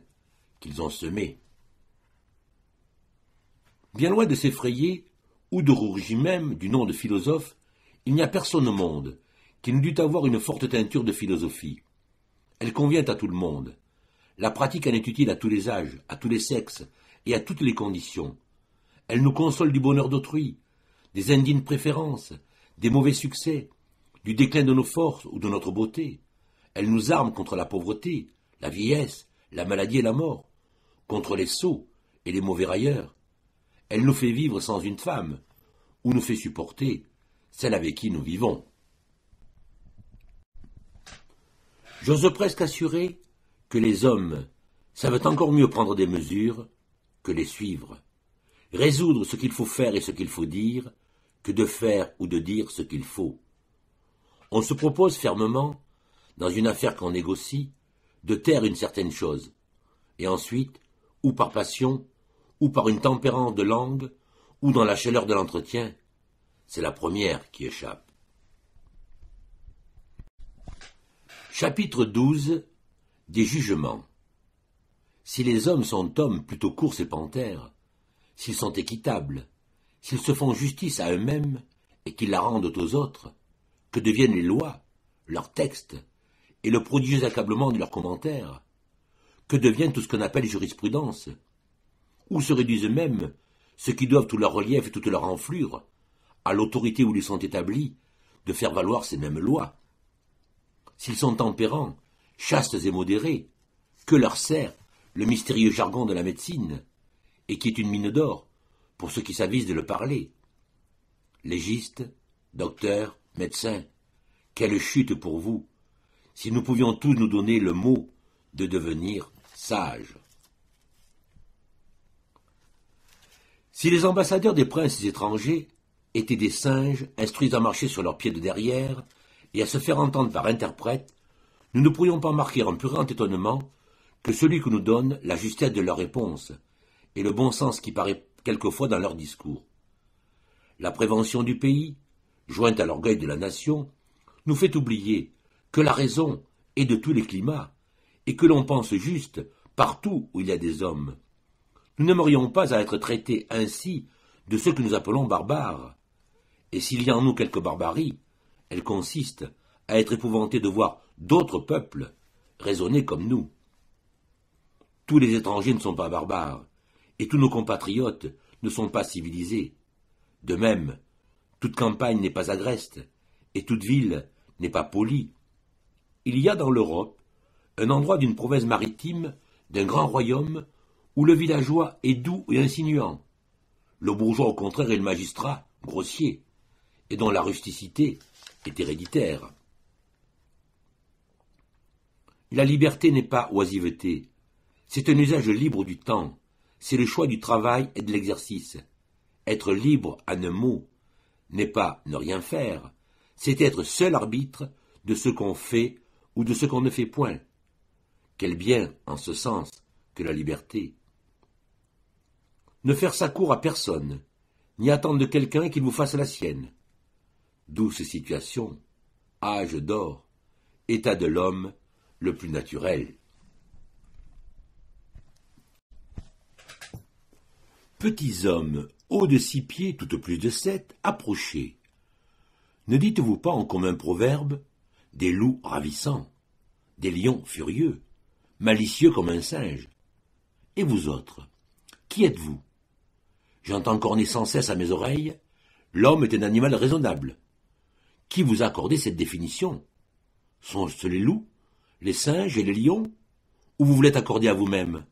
qu'ils ont semé. Bien loin de s'effrayer, ou de rougir même du nom de philosophe, il n'y a personne au monde qui ne dût avoir une forte teinture de philosophie. Elle convient à tout le monde. La pratique en est utile à tous les âges, à tous les sexes et à toutes les conditions. Elle nous console du bonheur d'autrui, des indignes préférences, des mauvais succès, du déclin de nos forces ou de notre beauté. Elle nous arme contre la pauvreté, la vieillesse, la maladie et la mort, contre les sots et les mauvais railleurs. Elle nous fait vivre sans une femme, ou nous fait supporter celle avec qui nous vivons. J'ose presque assurer que les hommes savent encore mieux prendre des mesures que les suivre, résoudre ce qu'il faut faire et ce qu'il faut dire, que de faire ou de dire ce qu'il faut. On se propose fermement, dans une affaire qu'on négocie, de taire une certaine chose, et ensuite, ou par passion, ou par une tempérance de langue, ou dans la chaleur de l'entretien, c'est la première qui échappe. Chapitre 12. Des jugements. Si les hommes sont hommes plutôt qu'ours et panthères, s'ils sont équitables, s'ils se font justice à eux-mêmes et qu'ils la rendent aux autres, que deviennent les lois, leurs textes, et le prodigieux accablement de leurs commentaires? Que devient tout ce qu'on appelle jurisprudence? Où se réduisent même ceux qui doivent tout leur relief et toute leur enflure à l'autorité où ils sont établis de faire valoir ces mêmes lois? S'ils sont tempérants, chastes et modérés, que leur sert le mystérieux jargon de la médecine, et qui est une mine d'or pour ceux qui s'avisent de le parler? Légistes, docteurs, médecins, quelle chute pour vous, si nous pouvions tous nous donner le mot de devenir sages. Si les ambassadeurs des princes étrangers étaient des singes instruits à marcher sur leurs pieds de derrière et à se faire entendre par interprètes, nous ne pourrions pas marquer un plus grand étonnement que celui que nous donne la justesse de leurs réponses et le bon sens qui paraît quelquefois dans leurs discours. La prévention du pays, jointe à l'orgueil de la nation, nous fait oublier que la raison est de tous les climats et que l'on pense juste partout où il y a des hommes. Nous n'aimerions pas à être traités ainsi de ceux que nous appelons barbares. Et s'il y a en nous quelque barbarie, elle consiste à être épouvanté de voir d'autres peuples raisonner comme nous. Tous les étrangers ne sont pas barbares, et tous nos compatriotes ne sont pas civilisés. De même, toute campagne n'est pas agreste, et toute ville n'est pas polie. Il y a dans l'Europe un endroit d'une province maritime, d'un grand royaume, où le villageois est doux et insinuant, le bourgeois au contraire est le magistrat, grossier, et dont la rusticité est héréditaire. La liberté n'est pas oisiveté, c'est un usage libre du temps, c'est le choix du travail et de l'exercice. Être libre, en un mot, n'est pas ne rien faire, c'est être seul arbitre de ce qu'on fait ou de ce qu'on ne fait point. Quel bien, en ce sens, que la liberté. Ne faire sa cour à personne, ni attendre de quelqu'un qu'il vous fasse la sienne. Douce situation, âge d'or, état de l'homme le plus naturel. Petits hommes, hauts de 6 pieds, tout au plus de 7, approchez. Ne dites-vous pas en commun proverbe des loups ravissants, des lions furieux, malicieux comme un singe? Et vous autres, qui êtes-vous? J'entends corner sans cesse à mes oreilles, l'homme est un animal raisonnable. Qui vous a accordé cette définition? Sont-ce les loups, les singes et les lions? Ou vous voulez accorder à vous-même?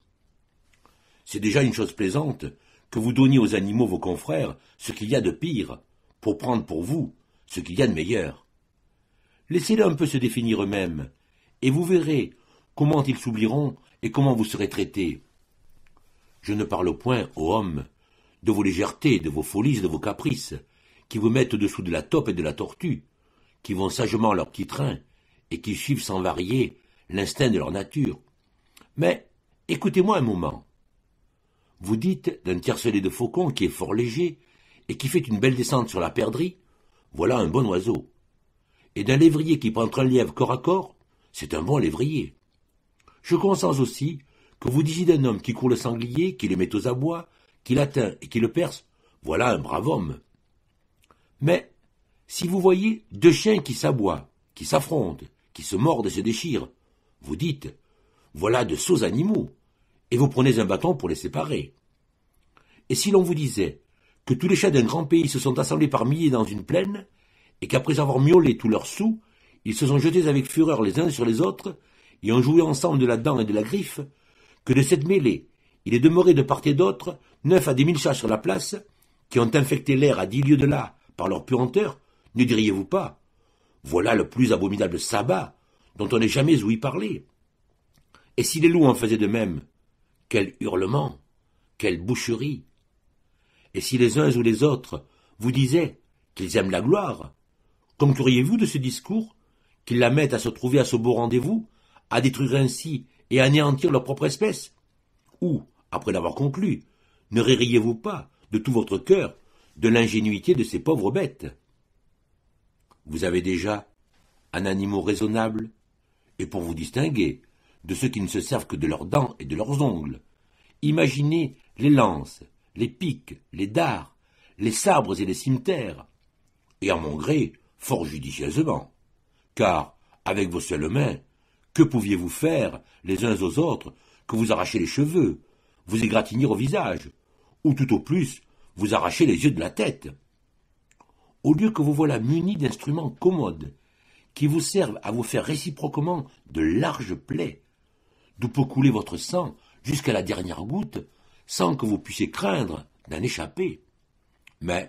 C'est déjà une chose plaisante que vous donniez aux animaux vos confrères ce qu'il y a de pire, pour prendre pour vous ce qu'il y a de meilleur. Laissez-les un peu se définir eux-mêmes, et vous verrez comment ils s'oublieront et comment vous serez traités. Je ne parle point, ô hommes, de vos légèretés, de vos folies et de vos caprices, qui vous mettent au-dessous de la taupe et de la tortue, qui vont sagement leur petit train, et qui suivent sans varier l'instinct de leur nature. Mais écoutez-moi un moment. Vous dites d'un tiercelet de faucon qui est fort léger, et qui fait une belle descente sur la perdrix, voilà un bon oiseau. Et d'un lévrier qui prend un lièvre corps à corps, c'est un bon lévrier. Je consens aussi que vous disiez d'un homme qui court le sanglier, qui le met aux abois, qui l'atteint et qui le perce, voilà un brave homme. Mais, si vous voyez 2 chiens qui s'aboient, qui s'affrontent, qui se mordent et se déchirent, vous dites, voilà de sots animaux, et vous prenez un bâton pour les séparer. Et si l'on vous disait que tous les chats d'un grand pays se sont assemblés par milliers dans une plaine, et qu'après avoir miaulé tous leurs sous, ils se sont jetés avec fureur les uns sur les autres, et ont joué ensemble de la dent et de la griffe, que de cette mêlée, il est demeuré de part et d'autre 9 à 10 000 chats sur la place, qui ont infecté l'air à 10 lieues de là par leur puanteur, ne diriez-vous pas, voilà le plus abominable sabbat dont on n'ait jamais ouï parler. Et si les loups en faisaient de même, quel hurlement, quelle boucherie. Et si les uns ou les autres vous disaient qu'ils aiment la gloire, concluriez-vous de ce discours, qu'ils la mettent à se trouver à ce beau rendez-vous, à détruire ainsi et à anéantir leur propre espèce? Ou, après l'avoir conclu, ne ririez-vous pas, de tout votre cœur, de l'ingénuité de ces pauvres bêtes? Vous avez déjà un animal raisonnable, et pour vous distinguer de ceux qui ne se servent que de leurs dents et de leurs ongles, imaginez les lances, les piques, les dards, les sabres et les cimeterres, et à mon gré, fort judicieusement, car, avec vos seules mains, que pouviez-vous faire, les uns aux autres, que vous arracher les cheveux, vous égratigner au visage, ou tout au plus, vous arracher les yeux de la tête? Au lieu que vous voilà munis d'instruments commodes, qui vous servent à vous faire réciproquement de larges plaies, d'où peut couler votre sang jusqu'à la dernière goutte, sans que vous puissiez craindre d'en échapper. Mais,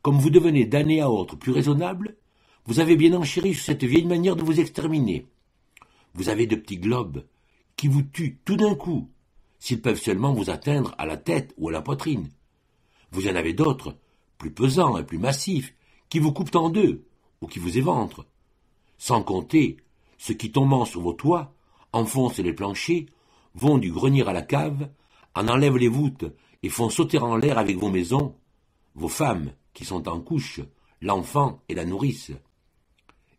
comme vous devenez d'année à autre plus raisonnable, vous avez bien enchéri sur cette vieille manière de vous exterminer. Vous avez de petits globes qui vous tuent tout d'un coup, s'ils peuvent seulement vous atteindre à la tête ou à la poitrine. Vous en avez d'autres, plus pesants et plus massifs, qui vous coupent en deux ou qui vous éventrent. Sans compter ceux qui, tombant sur vos toits, enfoncent les planchers, vont du grenier à la cave, en enlèvent les voûtes et font sauter en l'air avec vos maisons, vos femmes qui sont en couche, l'enfant et la nourrice.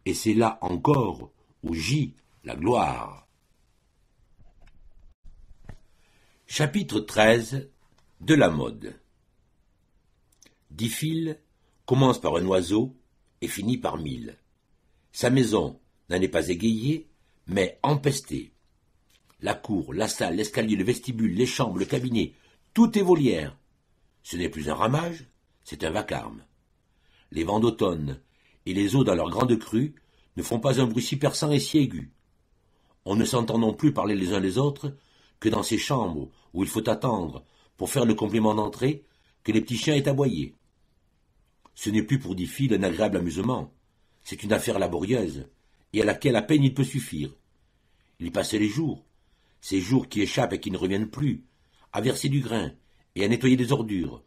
Et c'est là encore où gît la gloire. Chapitre 13 de la mode. Diphile commence par un oiseau et finit par 1000. Sa maison n'en est pas égayée, mais empestée. La cour, la salle, l'escalier, le vestibule, les chambres, le cabinet, tout est volière. Ce n'est plus un ramage, c'est un vacarme. Les vents d'automne et les eaux dans leur grande crue ne font pas un bruit si perçant et si aigu. On ne s'entend non plus parler les uns les autres que dans ces chambres où il faut attendre, pour faire le compliment d'entrée, que les petits chiens aient aboyé. Ce n'est plus pour Diphile un agréable amusement, c'est une affaire laborieuse, et à laquelle à peine il peut suffire. Il y passe les jours, ces jours qui échappent et qui ne reviennent plus, à verser du grain et à nettoyer des ordures.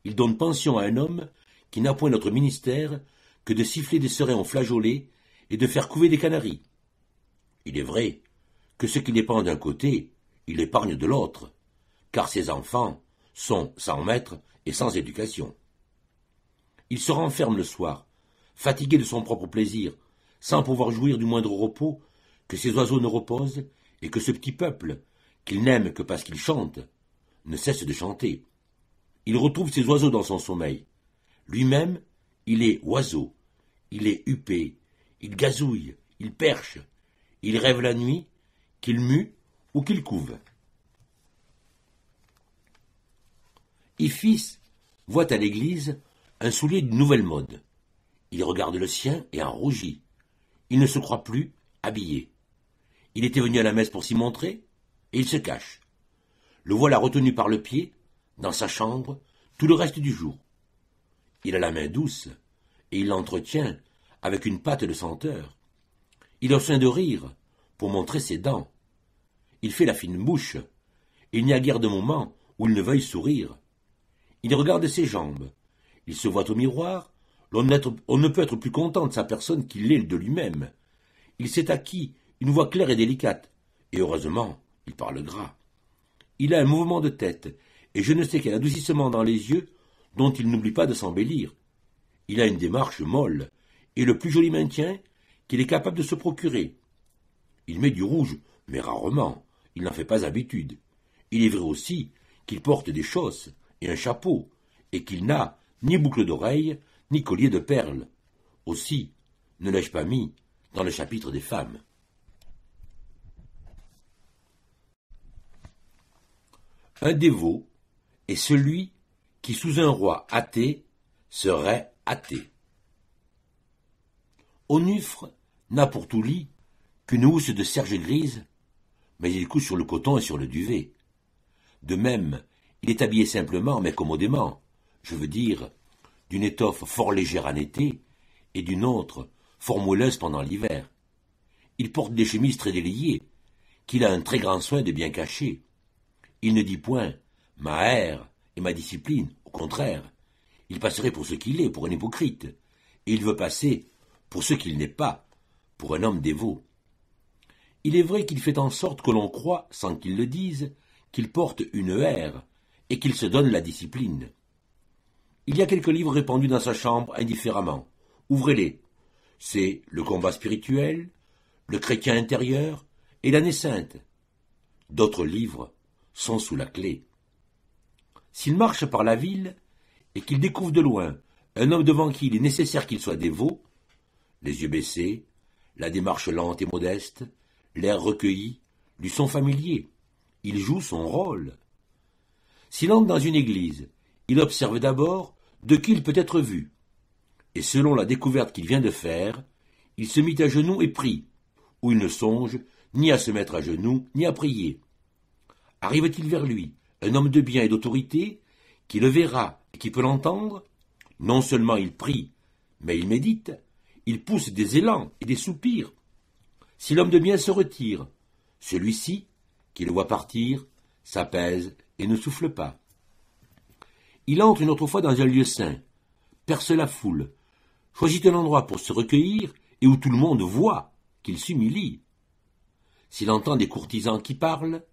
Il donne pension à un homme qui n'a point notre ministère que de siffler des serins aux flageolets et de faire couver des canaris. Il est vrai que ce qui dépend d'un côté, il épargne de l'autre, car ses enfants sont sans maître et sans éducation. Il se renferme le soir, fatigué de son propre plaisir, sans pouvoir jouir du moindre repos que ces oiseaux ne reposent et que ce petit peuple, qu'il n'aime que parce qu'il chante, ne cesse de chanter. Il retrouve ces oiseaux dans son sommeil. Lui-même, il est oiseau, il est huppé, il gazouille, il perche, il rêve la nuit, qu'il mue ou qu'il couve. Iphis voit à l'église un soulier d'une nouvelle mode. Il regarde le sien et en rougit. Il ne se croit plus habillé. Il était venu à la messe pour s'y montrer, et il se cache. Le voilà retenu par le pied, dans sa chambre, tout le reste du jour. Il a la main douce, et il l'entretient avec une pâte de senteur. Il a soin de rire, pour montrer ses dents. Il fait la fine bouche. Il n'y a guère de moment où il ne veuille sourire. Il regarde ses jambes. Il se voit au miroir. On ne peut être plus content de sa personne qu'il l'est de lui-même. Il s'est acquis une voix claire et délicate. Et heureusement, il parle gras. Il a un mouvement de tête, et je ne sais quel adoucissement dans les yeux, dont il n'oublie pas de s'embellir. Il a une démarche molle, et le plus joli maintien qu'il est capable de se procurer. Il met du rouge, mais rarement, il n'en fait pas habitude. Il est vrai aussi qu'il porte des chausses et un chapeau, et qu'il n'a ni boucle d'oreille, ni collier de perles. Aussi, ne l'ai-je pas mis dans le chapitre des femmes. Un dévot est celui qui, sous un roi athée, serait athée. Onufre n'a pour tout lit qu'une housse de serge grise, mais il couche sur le coton et sur le duvet. De même, il est habillé simplement, mais commodément, je veux dire, d'une étoffe fort légère en été, et d'une autre fort moelleuse pendant l'hiver. Il porte des chemises très déliées, qu'il a un très grand soin de bien cacher. Il ne dit point « ma haire et ma discipline », au contraire. Il passerait pour ce qu'il est, pour un hypocrite, et il veut passer pour ce qu'il n'est pas, pour un homme dévot. Il est vrai qu'il fait en sorte que l'on croit, sans qu'il le dise, qu'il porte une haire, et qu'il se donne la discipline. Il y a quelques livres répandus dans sa chambre indifféremment. Ouvrez-les. C'est le combat spirituel, le chrétien intérieur et l'année sainte. D'autres livres sont sous la clé. S'il marche par la ville, et qu'il découvre de loin un homme devant qui il est nécessaire qu'il soit dévot, les yeux baissés, la démarche lente et modeste, l'air recueilli, lui sont familiers. Il joue son rôle. S'il entre dans une église, il observe d'abord de qui il peut être vu, et selon la découverte qu'il vient de faire, il se mit à genoux et prie, ou il ne songe ni à se mettre à genoux, ni à prier. Arrive-t-il vers lui un homme de bien et d'autorité, qui le verra et qui peut l'entendre? Non seulement il prie, mais il médite, il pousse des élans et des soupirs. Si l'homme de bien se retire, celui-ci, qui le voit partir, s'apaise et ne souffle pas. Il entre une autre fois dans un lieu saint, perce la foule, choisit un endroit pour se recueillir et où tout le monde voit qu'il s'humilie. S'il entend des courtisans qui parlent,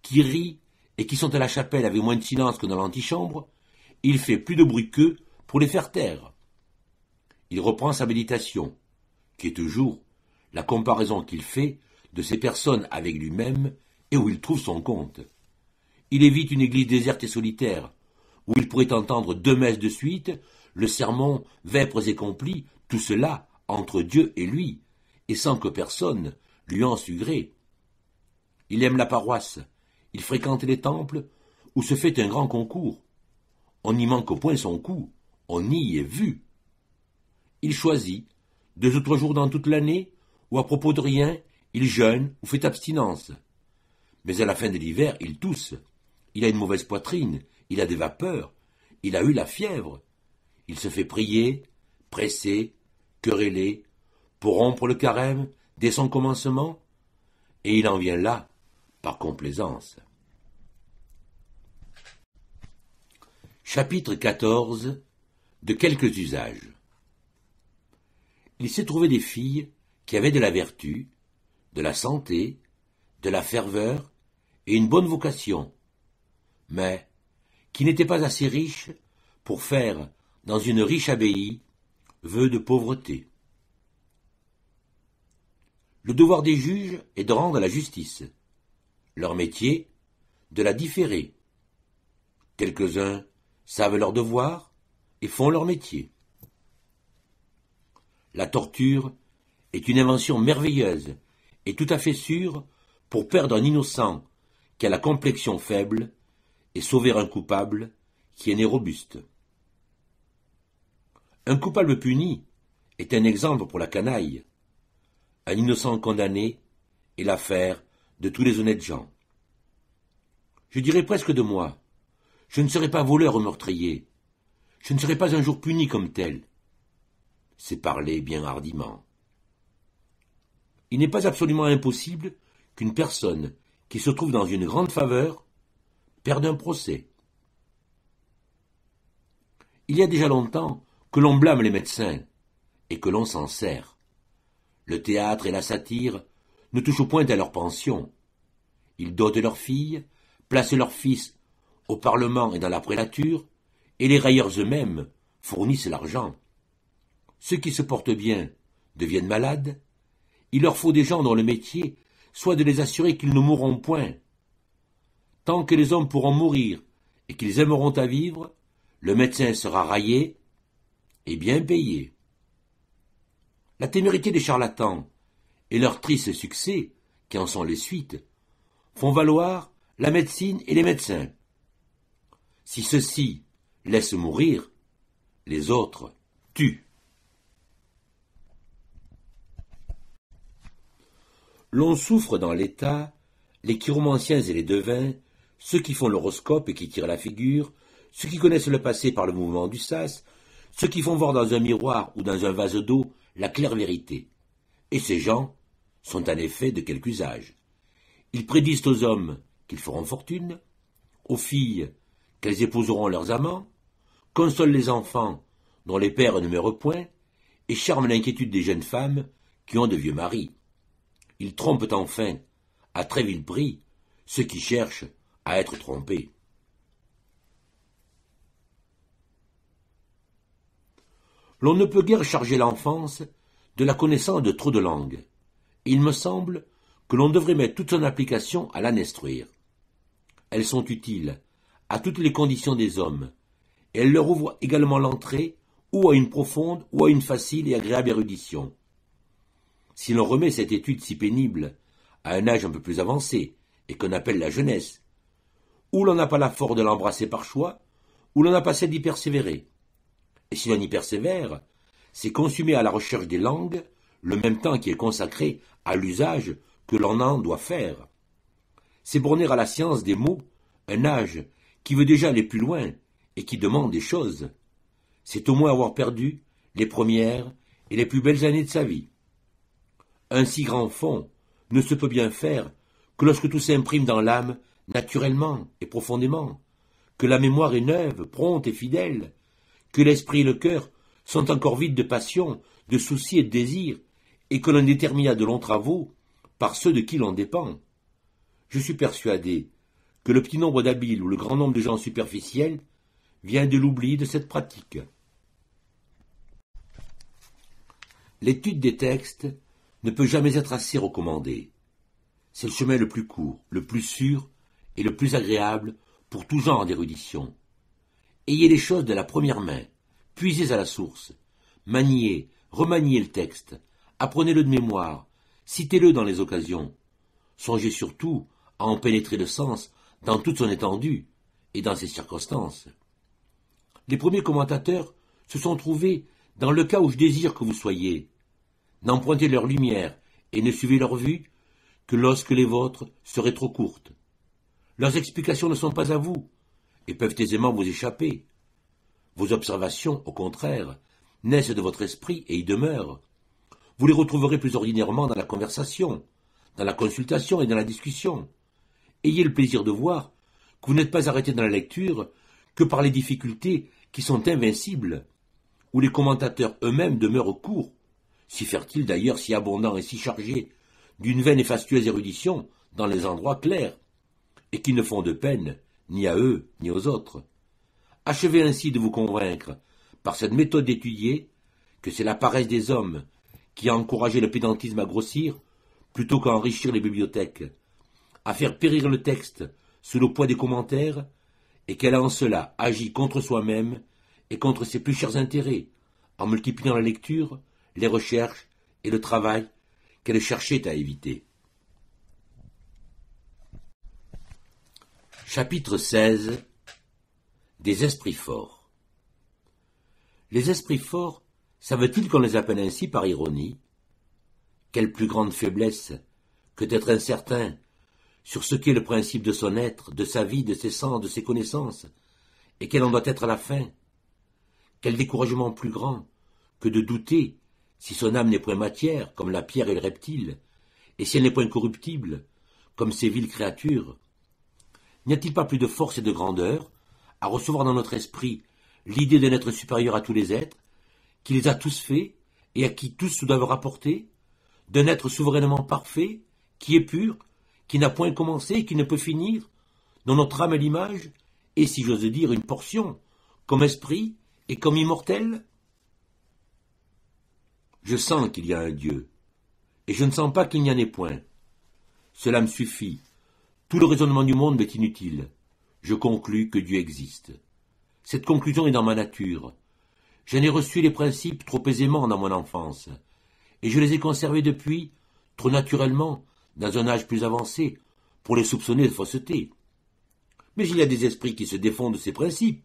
qui rient et qui sont à la chapelle avec moins de silence que dans l'antichambre, il fait plus de bruit qu'eux pour les faire taire. Il reprend sa méditation, qui est toujours la comparaison qu'il fait de ces personnes avec lui-même et où il trouve son compte. Il évite une église déserte et solitaire, où il pourrait entendre 2 messes de suite, le sermon, vêpres et complis, tout cela entre Dieu et lui, et sans que personne lui en sût gré. Il aime la paroisse, il fréquente les temples, où se fait un grand concours. On n'y manque au point son coup, on y est vu. Il choisit, 2 ou 3 jours dans toute l'année, où à propos de rien, il jeûne ou fait abstinence. Mais à la fin de l'hiver, il tousse. Il a une mauvaise poitrine, il a des vapeurs, il a eu la fièvre. Il se fait prier, presser, quereller, pour rompre le carême dès son commencement, et il en vient là, par complaisance. Chapitre 14. De quelques usages. Il s'est trouvé des filles qui avaient de la vertu, de la santé, de la ferveur et une bonne vocation, mais qui n'étaient pas assez riches pour faire, dans une riche abbaye, vœu de pauvreté. Le devoir des juges est de rendre la justice. Leur métier, de la différer. Quelques-uns savent leur devoir et font leur métier. La torture est une invention merveilleuse et tout à fait sûre pour perdre un innocent qui a la complexion faible et sauver un coupable qui est né robuste. Un coupable puni est un exemple pour la canaille. Un innocent condamné est l'affaire de tous les honnêtes gens. Je dirais presque de moi, je ne serai pas voleur ou meurtrier, je ne serai pas un jour puni comme tel. C'est parler bien hardiment. Il n'est pas absolument impossible qu'une personne qui se trouve dans une grande faveur perde un procès. Il y a déjà longtemps que l'on blâme les médecins et que l'on s'en sert. Le théâtre et la satire ne touchent point à leur pension. Ils dotent leurs filles, placent leurs fils au Parlement et dans la prélature, et les railleurs eux-mêmes fournissent l'argent. Ceux qui se portent bien deviennent malades. Il leur faut des gens dont le métier soit de les assurer qu'ils ne mourront point. Tant que les hommes pourront mourir et qu'ils aimeront à vivre, le médecin sera raillé et bien payé. La témérité des charlatans et leur triste succès, qui en sont les suites, font valoir la médecine et les médecins. Si ceux-ci laissent mourir, les autres tuent. L'on souffre dans l'État, les chiromanciens et les devins, ceux qui font l'horoscope et qui tirent la figure, ceux qui connaissent le passé par le mouvement du sas, ceux qui font voir dans un miroir ou dans un vase d'eau la claire vérité. Et ces gens sont en effet de quelque usage. Ils prédisent aux hommes qu'ils feront fortune, aux filles qu'elles épouseront leurs amants, consolent les enfants dont les pères ne meurent point, et charment l'inquiétude des jeunes femmes qui ont de vieux maris. Ils trompent enfin, à très vil prix, ceux qui cherchent à être trompés. L'on ne peut guère charger l'enfance de la connaissance de trop de langues. Il me semble que l'on devrait mettre toute son application à l'instruire. Elles sont utiles à toutes les conditions des hommes, et elle leur ouvre également l'entrée ou à une profonde ou à une facile et agréable érudition. Si l'on remet cette étude si pénible à un âge un peu plus avancé, et qu'on appelle la jeunesse, où l'on n'a pas la force de l'embrasser par choix, où l'on n'a pas celle d'y persévérer. Et si l'on y persévère, c'est consumer à la recherche des langues le même temps qui est consacré à l'usage que l'on en doit faire. C'est borner à la science des mots un âge qui veut déjà aller plus loin et qui demande des choses. C'est au moins avoir perdu les premières et les plus belles années de sa vie. Un si grand fond ne se peut bien faire que lorsque tout s'imprime dans l'âme naturellement et profondément, que la mémoire est neuve, prompte et fidèle, que l'esprit et le cœur sont encore vides de passion, de soucis et de désirs, et que l'on détermina de longs travaux par ceux de qui l'on dépend. Je suis persuadé que le petit nombre d'habiles ou le grand nombre de gens superficiels vient de l'oubli de cette pratique. L'étude des textes ne peut jamais être assez recommandée. C'est le chemin le plus court, le plus sûr et le plus agréable pour tout genre d'érudition. Ayez les choses de la première main, puisez à la source, maniez, remaniez le texte, apprenez-le de mémoire, citez-le dans les occasions. Songez surtout à en pénétrer le sens dans toute son étendue et dans ses circonstances. Les premiers commentateurs se sont trouvés dans le cas où je désire que vous soyez. N'empruntez leur lumière et ne suivez leur vue que lorsque les vôtres seraient trop courtes. Leurs explications ne sont pas à vous, et peuvent aisément vous échapper. Vos observations, au contraire, naissent de votre esprit et y demeurent. Vous les retrouverez plus ordinairement dans la conversation, dans la consultation et dans la discussion. Ayez le plaisir de voir que vous n'êtes pas arrêté dans la lecture que par les difficultés qui sont invincibles, où les commentateurs eux-mêmes demeurent courts, si fertiles d'ailleurs, si abondants et si chargés d'une vaine et fastueuse érudition dans les endroits clairs, et qui ne font de peine ni à eux ni aux autres. Achevez ainsi de vous convaincre, par cette méthode d'étudier, que c'est la paresse des hommes qui a encouragé le pédantisme à grossir, plutôt qu'à enrichir les bibliothèques, à faire périr le texte sous le poids des commentaires, et qu'elle a en cela agi contre soi-même et contre ses plus chers intérêts, en multipliant la lecture, les recherches et le travail qu'elle cherchait à éviter. Chapitre 16. Des esprits forts. Les esprits forts, savent-ils qu'on les appelle ainsi par ironie? Quelle plus grande faiblesse que d'être incertain sur ce qu'est le principe de son être, de sa vie, de ses sens, de ses connaissances, et quelle en doit être la fin? Quel découragement plus grand que de douter si son âme n'est point matière, comme la pierre et le reptile, et si elle n'est point corruptible, comme ces viles créatures? N'y a-t-il pas plus de force et de grandeur à recevoir dans notre esprit l'idée d'un être supérieur à tous les êtres, qui les a tous faits et à qui tous se doivent rapporter, d'un être souverainement parfait, qui est pur, qui n'a point commencé et qui ne peut finir, dont notre âme est l'image, et si j'ose dire une portion, comme esprit et comme immortel? Je sens qu'il y a un Dieu, et je ne sens pas qu'il n'y en ait point. Cela me suffit. Tout le raisonnement du monde m'est inutile. Je conclus que Dieu existe. Cette conclusion est dans ma nature. J'en ai reçu les principes trop aisément dans mon enfance, et je les ai conservés depuis, trop naturellement, dans un âge plus avancé, pour les soupçonner de fausseté. Mais il y a des esprits qui se défont de ces principes.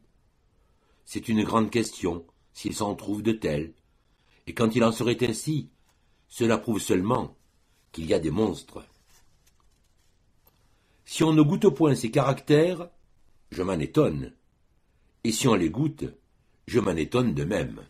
C'est une grande question, s'il s'en trouve de tels, et quand il en serait ainsi, cela prouve seulement qu'il y a des monstres. Si on ne goûte point ces caractères, je m'en étonne, et si on les goûte, je m'en étonne de même.